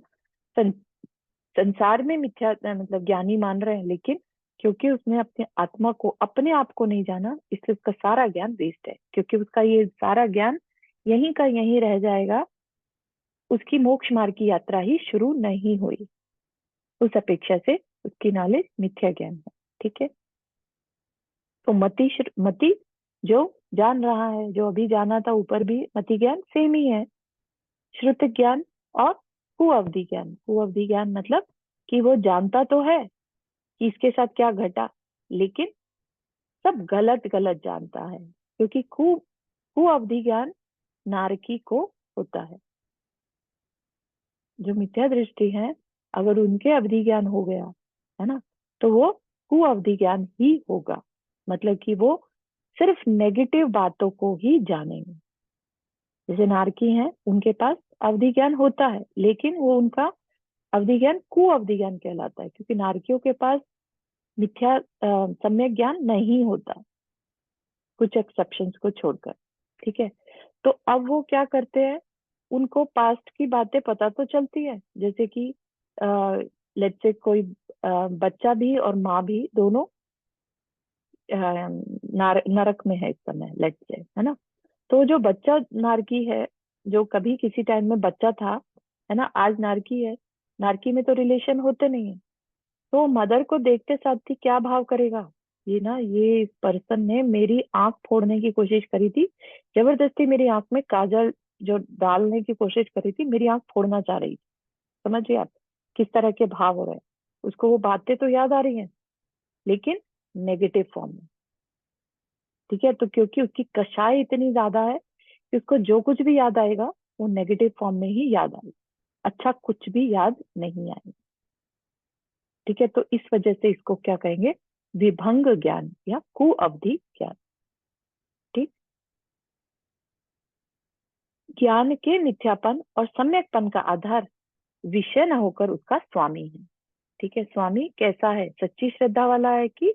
संसार में मिथ्या मतलब ज्ञानी मान रहे हैं, लेकिन क्योंकि उसने अपने आत्मा को, अपने आप को नहीं जाना, इसलिए उसका सारा ज्ञान वेस्ट है, क्योंकि उसका ये सारा ज्ञान यहीं का यहीं रह जाएगा, उसकी मोक्ष मार्ग की यात्रा ही शुरू नहीं हुई। उस अपेक्षा से उसकी नॉलेज मिथ्या ज्ञान है। ठीक है, तो मति जो जान रहा है, जो अभी जाना था ऊपर भी, मति ज्ञान सेम ही है। श्रुत ज्ञान और कुअवधि ज्ञान। कुअवधि ज्ञान मतलब कि वो जानता तो है कि इसके साथ क्या घटा, लेकिन सब गलत गलत जानता है, क्योंकि कुअवधि ज्ञान नारकी को होता है। जो मिथ्या दृष्टि है, अगर उनके अवधि ज्ञान हो गया है ना, तो वो कुअवधि ज्ञान ही होगा। मतलब कि वो सिर्फ नेगेटिव बातों को ही जानेंगे। जैसे नारकी हैं, उनके पास अवधि ज्ञान होता है, लेकिन वो उनका अवधि ज्ञान कुअवधि ज्ञान कहलाता है, क्योंकि नारकियों के पास मिथ्या सम्यक ज्ञान नहीं होता, कुछ एक्सेप्शंस को छोड़कर। ठीक है, तो अब वो क्या करते हैं, उनको पास्ट की बातें पता तो चलती है, जैसे कि लेट्स से कोई बच्चा भी और माँ भी दोनों नरक में है इस समय, लेट्स से, है ना। तो जो बच्चा नारकी है, जो कभी किसी टाइम में बच्चा था, है ना, आज नारकी है, नारकी में तो रिलेशन होते नहीं है, तो मदर को देखते साथ ही क्या भाव करेगा, ये ना, ये इस पर्सन ने मेरी आंख फोड़ने की कोशिश करी थी, जबरदस्ती मेरी आंख में काजल जो डालने की कोशिश करी थी, मेरी आंख फोड़ना चाह रही थी। समझिए आप किस तरह के भाव हो रहे हैं। उसको वो बातें तो याद आ रही हैं, लेकिन नेगेटिव फॉर्म में। ठीक है, तो क्योंकि उसकी कषाय इतनी ज्यादा है कि उसको जो कुछ भी याद आएगा वो नेगेटिव फॉर्म में ही याद आएगा, अच्छा कुछ भी याद नहीं आएगा। ठीक है, तो इस वजह से इसको क्या कहेंगे, विभंग ज्ञान या कुअवधि ज्ञान। ठीक, ज्ञान के मिथ्यापन और सम्यकपन का आधार विषय न होकर उसका स्वामी है। ठीक है, स्वामी कैसा है, सच्ची श्रद्धा वाला है कि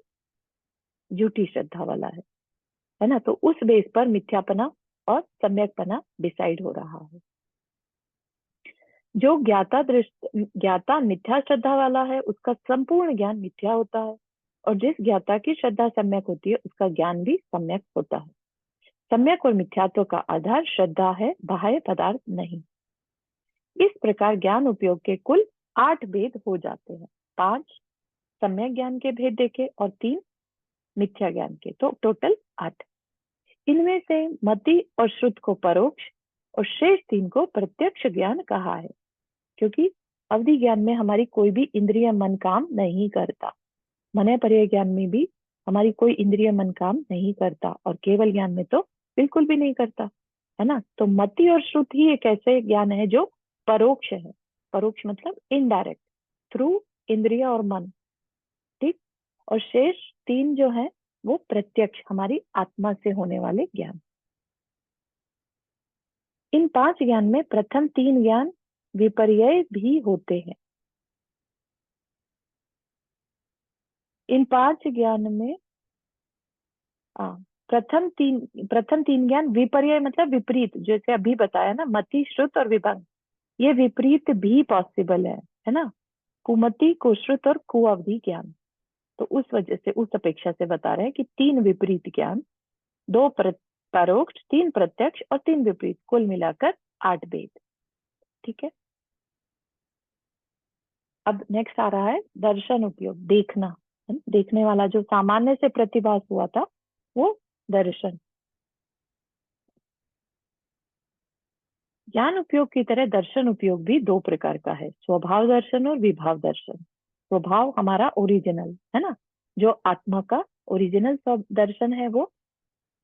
झूठी श्रद्धा वाला है ना, तो उस बेस पर मिथ्यापना और सम्यकपना डिसाइड हो रहा है। जो ज्ञाता मिथ्या श्रद्धा वाला है, उसका संपूर्ण ज्ञान मिथ्या होता है, और जिस ज्ञाता की श्रद्धा सम्यक होती है, उसका ज्ञान भी सम्यक होता है। सम्यक और मिथ्यात्व का आधार श्रद्धा है, बाह्य पदार्थ नहीं। इस प्रकार ज्ञान उपयोग के कुल 8 भेद हो जाते हैं। 5 सम्यक ज्ञान के भेद देखे और 3 मिथ्या ज्ञान के, तो टोटल 8। इनमें से मति और श्रुत को परोक्ष और शेष 3 को प्रत्यक्ष ज्ञान कहा है, क्योंकि अवधि ज्ञान में हमारी कोई भी इंद्रिय मन काम नहीं करता, मन पर्याय ज्ञान में भी हमारी कोई इंद्रिय मन काम नहीं करता, और केवल ज्ञान में तो बिल्कुल भी नहीं करता, है ना। तो मति और श्रुत ही एक ऐसे ज्ञान है जो परोक्ष है। परोक्ष मतलब इनडायरेक्ट, थ्रू इंद्रिय और मन। ठीक, और शेष 3 जो है वो प्रत्यक्ष, हमारी आत्मा से होने वाले ज्ञान। इन 5 ज्ञान में प्रथम 3 ज्ञान विपर्यय भी होते हैं। इन 5 ज्ञान में प्रथम तीन ज्ञान विपर्यय मतलब विपरीत, जैसे अभी बताया ना, मति श्रुत और विभंग, ये विपरीत भी पॉसिबल है ना, कुमति कुश्रुत और कुअवधि ज्ञान। तो उस वजह से, उस अपेक्षा से बता रहे हैं कि 3 विपरीत ज्ञान, 2 परोक्ष, 3 प्रत्यक्ष और 3 विपरीत, कुल मिलाकर 8 भेद। ठीक है, अब नेक्स्ट आ रहा है दर्शन उपयोग, देखना। देखने वाला जो सामान्य से प्रतिभास हुआ था वो दर्शन। ज्ञान उपयोग की तरह दर्शन उपयोग भी 2 प्रकार का है, स्वभाव दर्शन और विभाव दर्शन। स्वभाव हमारा ओरिजिनल है ना, जो आत्मा का ओरिजिनल दर्शन है वो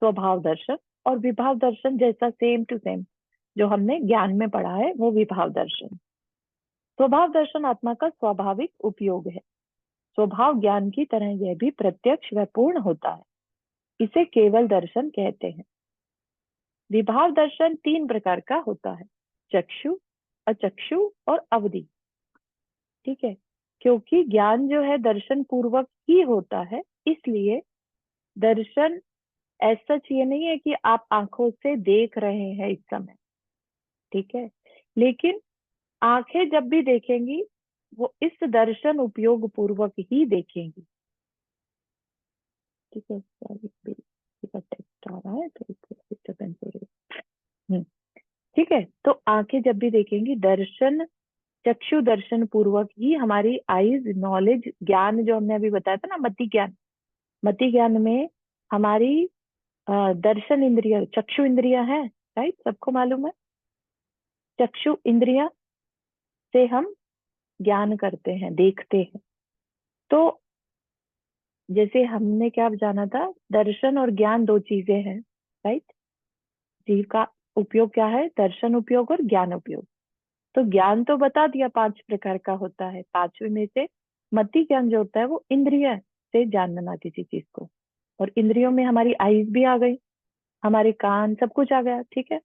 स्वभाव दर्शन, और विभाव दर्शन जैसा सेम टू सेम जो हमने ज्ञान में पढ़ा है वो विभाव दर्शन। स्वभाव दर्शन आत्मा का स्वाभाविक उपयोग है। स्वभाव ज्ञान की तरह यह भी प्रत्यक्ष व पूर्ण होता है, इसे केवल दर्शन कहते हैं। विभाव दर्शन 3 प्रकार का होता है, चक्षु, अचक्षु और अवधि। ठीक है, क्योंकि ज्ञान जो है दर्शन पूर्वक ही होता है, इसलिए दर्शन ऐसा ये नहीं है कि आप आंखों से देख रहे हैं इस समय, ठीक है, लेकिन आंखें जब भी देखेंगी वो इस दर्शन उपयोग पूर्वक ही देखेंगी, ठीक है। सॉरी, टेक्स्ट आ रहा है तो डिस्टर्बेंस हो रही है। ठीक है, तो आंखें जब भी देखेंगी दर्शन, चक्षु दर्शन पूर्वक ही हमारी आईज नॉलेज, ज्ञान जो हमने अभी बताया था ना, मति ज्ञान, मति ज्ञान में हमारी दर्शन इंद्रिय, चक्षु इंद्रिया है, राइट, सबको मालूम है। चक्षु इंद्रिया से हम ज्ञान करते हैं, देखते हैं। तो जैसे हमने क्या जाना था, दर्शन और ज्ञान दो चीजें हैं, राइट। जीव का उपयोग क्या है, दर्शन उपयोग और ज्ञान उपयोग। तो ज्ञान तो बता दिया 5 प्रकार का होता है, 5वें में से मति ज्ञान जो होता है वो इंद्रिय से जानना किसी चीज को, और इंद्रियों में हमारी आईज भी आ गई, हमारे कान, सब कुछ आ गया, ठीक है।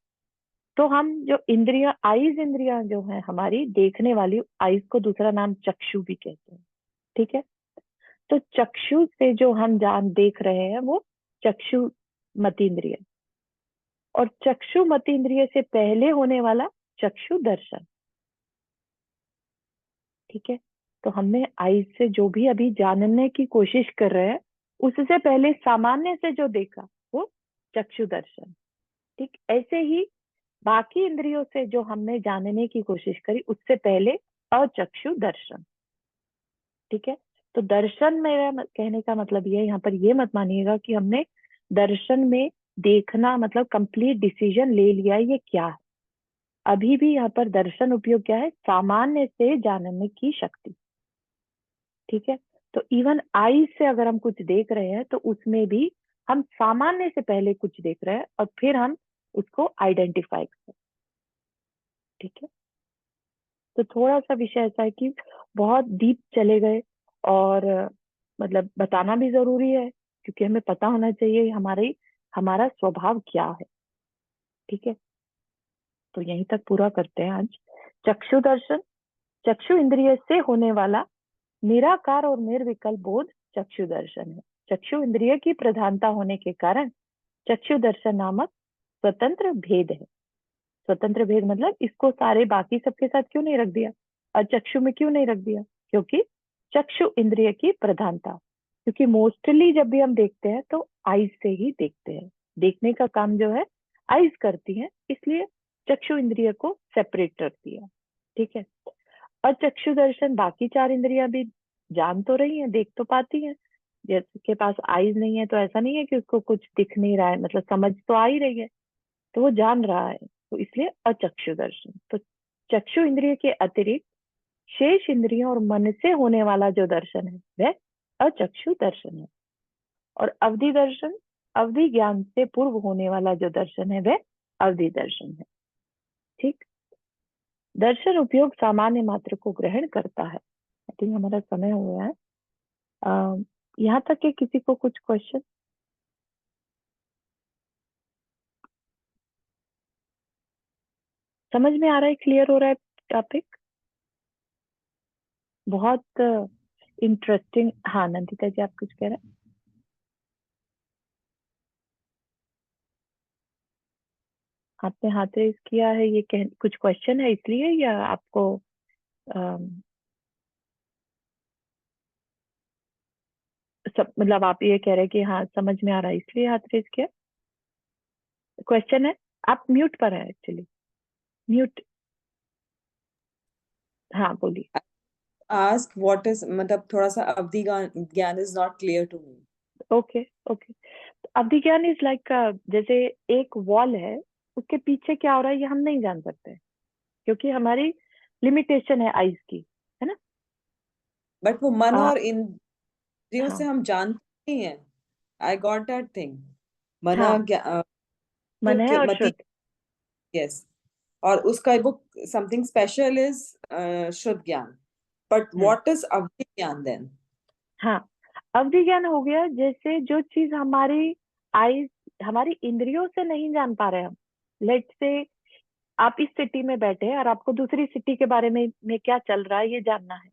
तो हम जो इंद्रिया, आईज इंद्रिया जो है हमारी देखने वाली, आईज को दूसरा नाम चक्षु भी कहते हैं, ठीक है। तो चक्षु से जो हम जान देख रहे हैं वो चक्षु मति इंद्रिय, और चक्षु मति इंद्रिय से पहले होने वाला चक्षु दर्शन, ठीक है। तो हमने आईज से जो भी अभी जानने की कोशिश कर रहे हैं, उससे पहले सामान्य से जो देखा वो चक्षु दर्शन, ठीक। ऐसे ही बाकी इंद्रियों से जो हमने जानने की कोशिश करी उससे पहले अचक्षु दर्शन, ठीक है। तो दर्शन, मेरा कहने का मतलब ये है, यहाँ पर ये मत मानिएगा कि हमने दर्शन में देखना मतलब कंप्लीट डिसीजन ले लिया ये क्या है। अभी भी यहाँ पर दर्शन उपयोग क्या है, सामान्य से जानने की शक्ति, ठीक है। तो इवन आई से अगर हम कुछ देख रहे हैं तो उसमें भी हम सामान्य से पहले कुछ देख रहे हैं और फिर हम उसको आइडेंटिफाई कर रहे हैं, ठीक है। तो थोड़ा सा विषय ऐसा है कि बहुत डीप चले गए, और मतलब बताना भी जरूरी है क्योंकि हमें पता होना चाहिए हमारा स्वभाव क्या है, ठीक है। तो यहीं तक पूरा करते हैं आज। चक्षु दर्शन, चक्षु इंद्रिय से होने वाला निराकार और निर्विकल्प बोध चक्षु दर्शन है। चक्षु इंद्रिय की प्रधानता होने के कारण चक्षु दर्शन नामक स्वतंत्र भेद है। स्वतंत्र भेद मतलब इसको सारे बाकी सबके साथ क्यों नहीं रख दिया, और चक्षु में क्यों नहीं रख दिया, क्योंकि चक्षु इंद्रिय की प्रधानता, क्योंकि मोस्टली जब भी हम देखते हैं तो आईज से ही देखते हैं, देखने का काम जो है आईज करती है, इसलिए चक्षु इंद्रिय को सेपरेट रख दिया, ठीक है। और चक्षु दर्शन बाकी 4 इंद्रियां भी जान तो रही हैं, देख तो पाती हैं, जिसके पास आईज नहीं है तो ऐसा नहीं है कि उसको कुछ दिख नहीं रहा है, मतलब समझ तो आ ही रही है, तो वो जान रहा है, तो इसलिए अचक्षु दर्शन। तो चक्षु इंद्रिय के अतिरिक्त शेष इंद्रियों और मन से होने वाला जो दर्शन है वह अचक्षु दर्शन है। और अवधि दर्शन, अवधि ज्ञान से पूर्व होने वाला जो दर्शन है वह अवधि दर्शन है, ठीक। दर्शन उपयोग सामान्य मात्र को ग्रहण करता है। आई थिंक हमारा समय हो गया है। यहाँ तक कि किसी को कुछ क्वेश्चन समझ में आ रहा है, क्लियर हो रहा है टॉपिक? बहुत इंटरेस्टिंग। हाँ नंदिता जी, आप कुछ कह रहे हैं? आपने हाथ रेज किया है, ये कुछ क्वेश्चन है इसलिए, या आपको सब मतलब आप ये कह रहे हैं कि हाँ समझ में आ रहा है इसलिए हाथ रेज किया? क्वेश्चन है? आप म्यूट पर है एक्चुअली, म्यूट। हाँ बोलिए। ask what is मतलब थोड़ा सा अवधि ज्ञान is not clear to me. Okay okay. अवधि ज्ञान इज लाइक, जैसे एक वॉल है, उसके पीछे क्या हो रहा है ये हम नहीं जान सकते क्योंकि हमारी लिमिटेशन है आइज की, है ना। बट वो मन आ, और इंद्रियों हाँ से हम जानते नहीं है. I got that thing. हाँ, मन है और मति. शुद्ध। Yes. और उसका वो something special is शुद्ध ज्ञान. But what is अवधि ज्ञान then? हाँ, अवधि ज्ञान हो गया जैसे जो चीज हमारी आईज, हमारी इंद्रियों से नहीं जान पा रहे हम। लेट से आप इस सिटी में बैठे हैं और आपको दूसरी सिटी के बारे में क्या चल रहा है ये जानना है,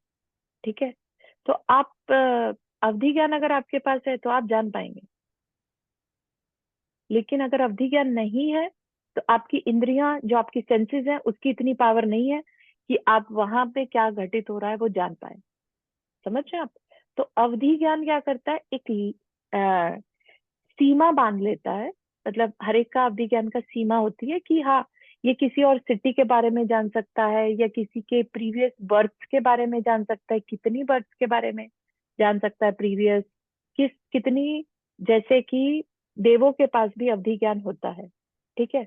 ठीक है, तो आप अवधि ज्ञान अगर आपके पास है तो आप जान पाएंगे, लेकिन अगर अवधि ज्ञान नहीं है तो आपकी इंद्रियां, जो आपकी सेंसेस हैं, उसकी इतनी पावर नहीं है कि आप वहां पे क्या घटित हो रहा है वो जान पाए। समझ रहे हैं आप? तो अवधि ज्ञान क्या करता है, एक सीमा बांध लेता है। मतलब हर एक का अवधि ज्ञान का सीमा होती है कि हाँ, ये किसी और सिटी के बारे में जान सकता है, या किसी के प्रीवियस बर्थ के बारे में जान सकता है, कितनी बर्थ के बारे में जान सकता है प्रीवियस, कितनी, जैसे कि देवों के पास भी अवधि ज्ञान होता है। ठीक है,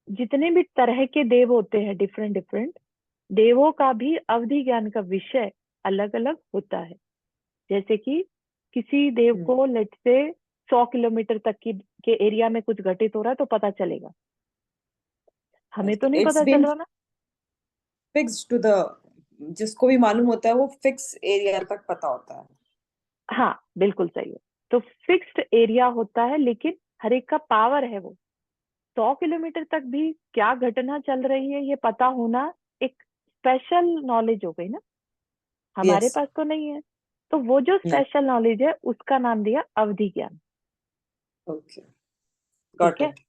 जितने भी तरह के देव होते हैं, डिफरेंट डिफरेंट देवों का भी अवधि ज्ञान का विषय अलग अलग होता है। जैसे कि किसी देव को लेट से 100 किलोमीटर तक की के एरिया में कुछ घटित हो रहा है तो पता चलेगा, हमें तो नहीं It's पता चल been रहा ना। fixed to the, जिसको भी मालूम होता है वो फिक्स एरिया तक पता होता है। हाँ बिल्कुल सही है, तो फिक्स्ड एरिया होता है, लेकिन हर एक का पावर है वो 100 किलोमीटर तक भी क्या घटना चल रही है ये पता होना एक स्पेशल नॉलेज हो गई ना, हमारे Yes. पास तो नहीं है। तो वो जो नहीं। स्पेशल नॉलेज है उसका नाम दिया अवधि ज्ञान। Okay. Got ठीक है, it.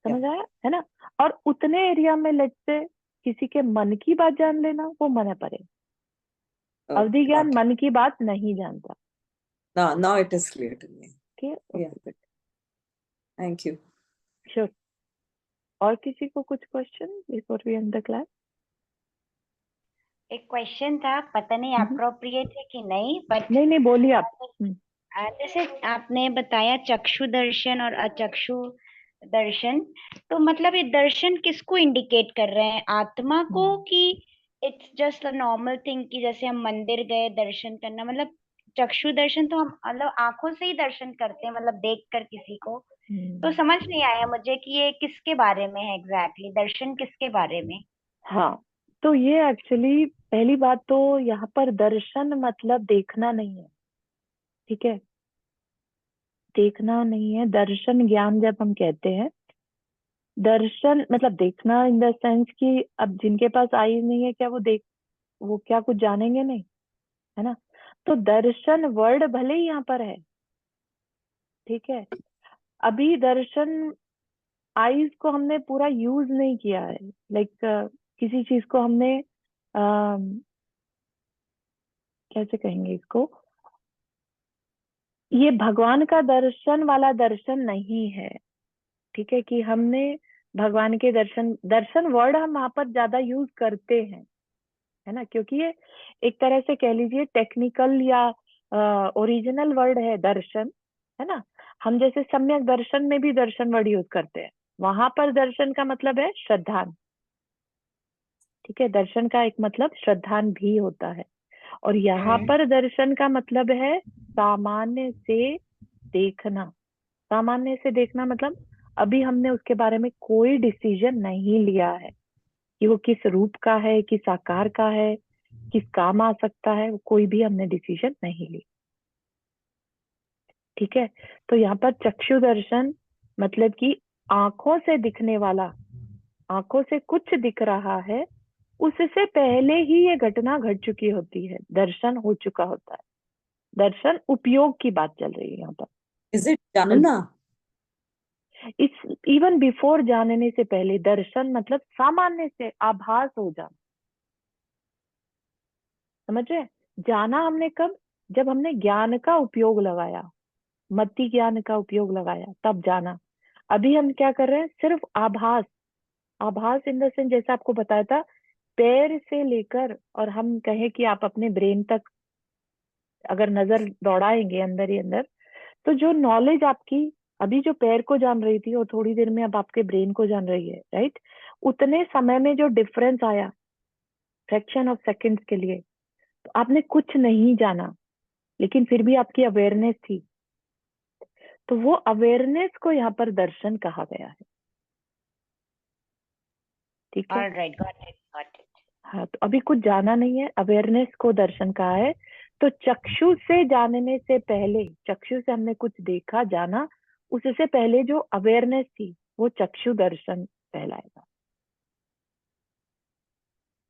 समझ आया है ना? और उतने एरिया में लेट से किसी के मन की बात जान लेना वो मना पड़े। अवधि ज्ञान Got it. मन की बात नहीं जानता। Now it is clear to me. ठीक है, Yeah. Okay, Thank you. Sure. और किसी को कुछ question before we end the class? एक क्वेश्चन था, पता नहीं अप्रोप्रिएट है कि नहीं, बट नहीं नहीं, बोलिए आप। जैसे आपने बताया चक्षु दर्शन और अचक्षु दर्शन, तो मतलब ये दर्शन किसको इंडिकेट कर रहे हैं, आत्मा को कि it's just a normal thing कि जैसे हम मंदिर गए दर्शन करना, मतलब चक्षु दर्शन तो हम मतलब आंखों से ही दर्शन करते हैं, मतलब देख कर किसी को, तो समझ नहीं आया मुझे कि ये किसके बारे में है एग्जैक्टली, दर्शन किसके बारे में। हाँ, तो ये एक्चुअली पहली बात तो यहाँ पर दर्शन मतलब देखना नहीं है। ठीक है, देखना नहीं है। दर्शन ज्ञान जब हम कहते हैं, दर्शन मतलब देखना इन द सेंस कि अब जिनके पास आईज नहीं है क्या वो क्या कुछ जानेंगे नहीं, है ना? तो दर्शन वर्ड भले ही यहाँ पर है, ठीक है, अभी दर्शन आईज को हमने पूरा यूज नहीं किया है। लाइक किसी चीज को हमने कैसे कहेंगे इसको, ये भगवान का दर्शन वाला दर्शन नहीं है। ठीक है, कि हमने भगवान के दर्शन वर्ड हम वहां पर ज्यादा यूज करते हैं, है ना, क्योंकि ये एक तरह से कह लीजिए टेक्निकल या ओरिजिनल वर्ड है दर्शन, है ना। हम जैसे सम्यक दर्शन में भी दर्शन वर्ड यूज करते हैं, वहां पर दर्शन का मतलब है श्रद्धान। ठीक है, दर्शन का एक मतलब श्रद्धान भी होता है, और यहाँ पर दर्शन का मतलब है सामान्य से देखना। सामान्य से देखना मतलब अभी हमने उसके बारे में कोई डिसीजन नहीं लिया है कि वो किस रूप का है, किस आकार का है, किस काम आ सकता है, कोई भी हमने डिसीजन नहीं ली। ठीक है, तो यहाँ पर चक्षु दर्शन मतलब कि आंखों से दिखने वाला, आंखों से कुछ दिख रहा है, उससे पहले ही ये घटना घट चुकी होती है, दर्शन हो चुका होता है। दर्शन उपयोग की बात चल रही है यहाँ पर। Is it जानना? इस इवन बिफोर जानने से पहले दर्शन मतलब सामान्य से आभास हो जाना। समझ रहे? जाना हमने कब, जब हमने ज्ञान का उपयोग लगाया, मति ज्ञान का उपयोग लगाया, तब जाना। अभी हम क्या कर रहे हैं, सिर्फ आभास। आभास इन द सेंस जैसा आपको बताया था, पैर से लेकर और हम कहें कि आप अपने ब्रेन तक अगर नजर दौड़ाएंगे अंदर ही अंदर, तो जो नॉलेज आपकी अभी जो पैर को जान रही थी वो थोड़ी देर में अब आपके ब्रेन को जान रही है, राइट? उतने समय में जो डिफरेंस आया फ्रैक्शन ऑफ सेकंड्स के लिए, तो आपने कुछ नहीं जाना, लेकिन फिर भी आपकी अवेयरनेस थी, तो वो अवेयरनेस को यहाँ पर दर्शन कहा गया है। ठीक है, ऑलराइट, गॉट इट। हाँ, तो अभी कुछ जाना नहीं है, अवेयरनेस को दर्शन कहा है। तो चक्षु से जानने से पहले, चक्षु से हमने कुछ देखा जाना, उससे पहले जो अवेयरनेस थी वो चक्षु दर्शन कहलाएगा।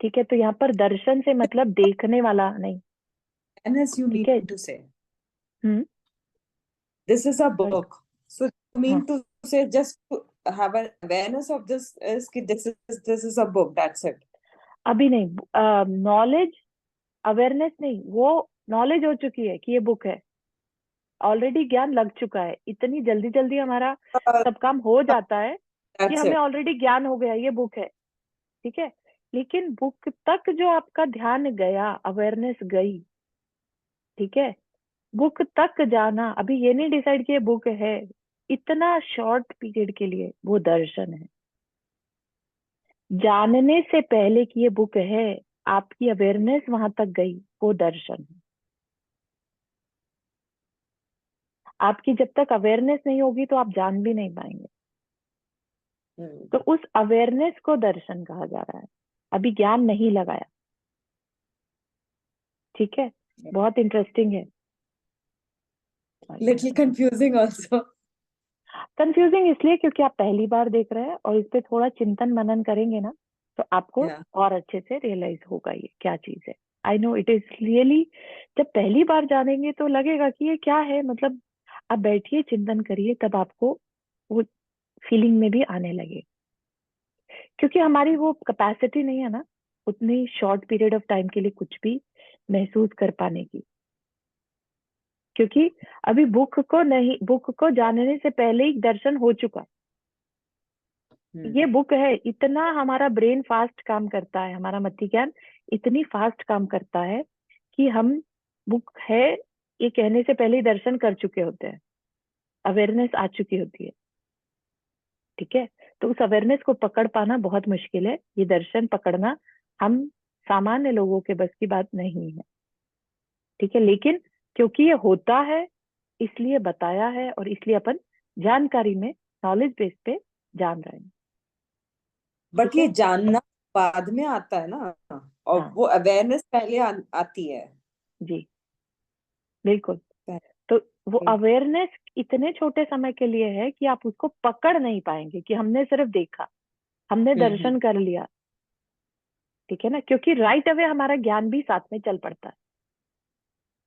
ठीक है, तो यहाँ पर दर्शन से मतलब देखने वाला नहीं। Awareness you ठीक है। mean to say. Hmm. This is a sorry, book. So you हाँ, mean to say just to have an awareness of this is कि this is a book. That's it. अभी नहीं, नॉलेज अवेयरनेस नहीं, वो नॉलेज हो चुकी है कि ये बुक है, ऑलरेडी ज्ञान लग चुका है, इतनी जल्दी जल्दी हमारा Uh, सब काम हो जाता है कि that's हमें it. ऑलरेडी ज्ञान हो गया ये बुक है। ठीक है, लेकिन बुक तक जो आपका ध्यान गया, अवेयरनेस गई, ठीक है, बुक तक जाना, अभी ये नहीं डिसाइड कि ये बुक है, इतना शॉर्ट पीरियड के लिए वो दर्शन है। जानने से पहले कि ये बुक है, आपकी अवेयरनेस वहां तक गई, वो दर्शन है। आपकी जब तक अवेयरनेस नहीं होगी तो आप जान भी नहीं पाएंगे। तो उस अवेयरनेस को दर्शन कहा जा रहा है, अभी ज्ञान नहीं लगाया। ठीक है, बहुत इंटरेस्टिंग है। Little confusing also. कंफ्यूजिंग इसलिए क्योंकि आप पहली बार देख रहे हैं, और इस पे थोड़ा चिंतन मनन करेंगे ना तो आपको Yeah. और अच्छे से रियलाइज होगा ये क्या चीज है। I know it is really, जब पहली बार जानेंगे तो लगेगा कि ये क्या है, मतलब आप बैठिए चिंतन करिए, तब आपको वो फीलिंग में भी आने लगे, क्योंकि हमारी वो कैपेसिटी नहीं है ना उतनी शॉर्ट पीरियड ऑफ टाइम के लिए कुछ भी महसूस कर पाने की। क्योंकि अभी बुक को जानने से पहले ही दर्शन हो चुका। ये बुक है, इतना हमारा ब्रेन फास्ट काम करता है, हमारा मति ज्ञान इतनी फास्ट काम करता है कि हम बुक है ये कहने से पहले ही दर्शन कर चुके होते हैं, अवेयरनेस आ चुकी होती है। ठीक है, तो उस अवेयरनेस को पकड़ पाना बहुत मुश्किल है, ये दर्शन पकड़ना हम सामान्य लोगों के बस की बात नहीं है। ठीक है, लेकिन क्योंकि ये होता है इसलिए बताया है, और इसलिए अपन जानकारी में नॉलेज बेस पे जान रहे हैं। बट ठीक है? ये जानना बाद में आता है ना, और हाँ वो अवेयरनेस पहले आती है। जी, बिल्कुल। पहले। तो वो अवेयरनेस इतने छोटे समय के लिए है कि आप उसको पकड़ नहीं पाएंगे कि हमने सिर्फ देखा, हमने दर्शन कर लिया। ठीक है ना, क्योंकि राइट अवे हमारा ज्ञान भी साथ में चल पड़ता है।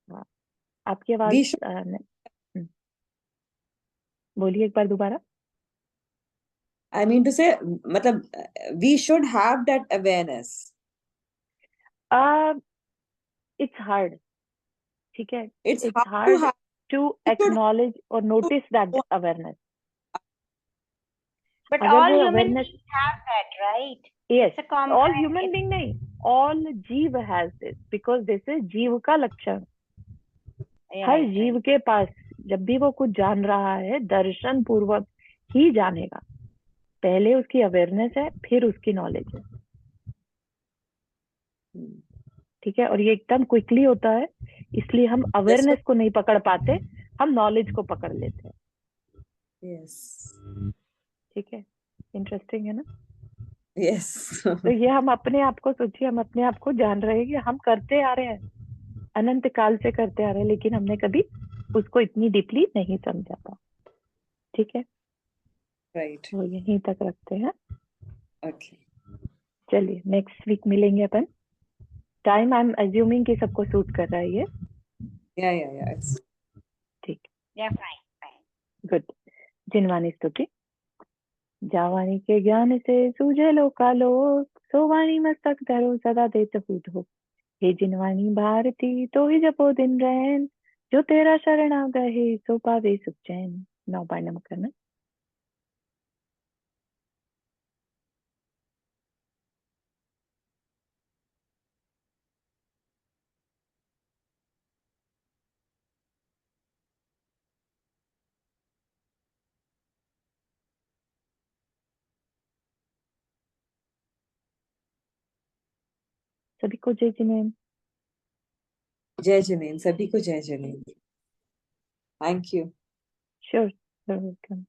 हाँ, आपकी आवाज वी शुड, हम्म, बोलिए एक बार दोबारा। आई मीन टू से मतलब we should have that awareness. It's hard. ठीक है, it's it's hard to hard have, to we should acknowledge और नोटिस दैट अवेयरनेस। But अगर all वो human awareness, beings have that, right? Yes, It's a common. All human being नहीं, ऑल जीव has this, because this is जीव का लक्षण। हर Right, जीव right. के पास जब भी वो कुछ जान रहा है, दर्शन पूर्वक ही जानेगा। पहले उसकी अवेयरनेस है, फिर उसकी नॉलेज है। ठीक है, और ये एकदम क्विकली होता है, इसलिए हम अवेयरनेस को नहीं पकड़ पाते, हम नॉलेज को पकड़ लेते हैं। यस ठीक है, इंटरेस्टिंग है ना। यस। तो ये हम अपने आप को सोचिए, हम अपने आप को जान रहे हैं कि हम करते आ रहे हैं, अनंत काल से करते आ रहे हैं, लेकिन हमने कभी उसको इतनी डीपली नहीं समझा था। ठीक है, राइट, तो यहीं तक रखते हैं। ओके। चलिए नेक्स्ट वीक मिलेंगे अपन। टाइम आई एम अज्यूमिंग कि सबको सूट कर रहा है ये। या इट्स ठीक, Yeah, fine, fine. Good. Jinvani स्तुति। जावानी के ज्ञान से सूझे लोकालोक, सोवानी मस्तक धरो सदा देत फूट हो। हे जिनवानी भारती तो ही जपो दिन रैन, जो तेरा शरण आ गए सो पावे सुख चैन। नौ बार नमक करना। सभी को जय जिनेन्द्र। जय जिनेन्द्र, सभी को जय Jinendra. Thank you. Sure, welcome.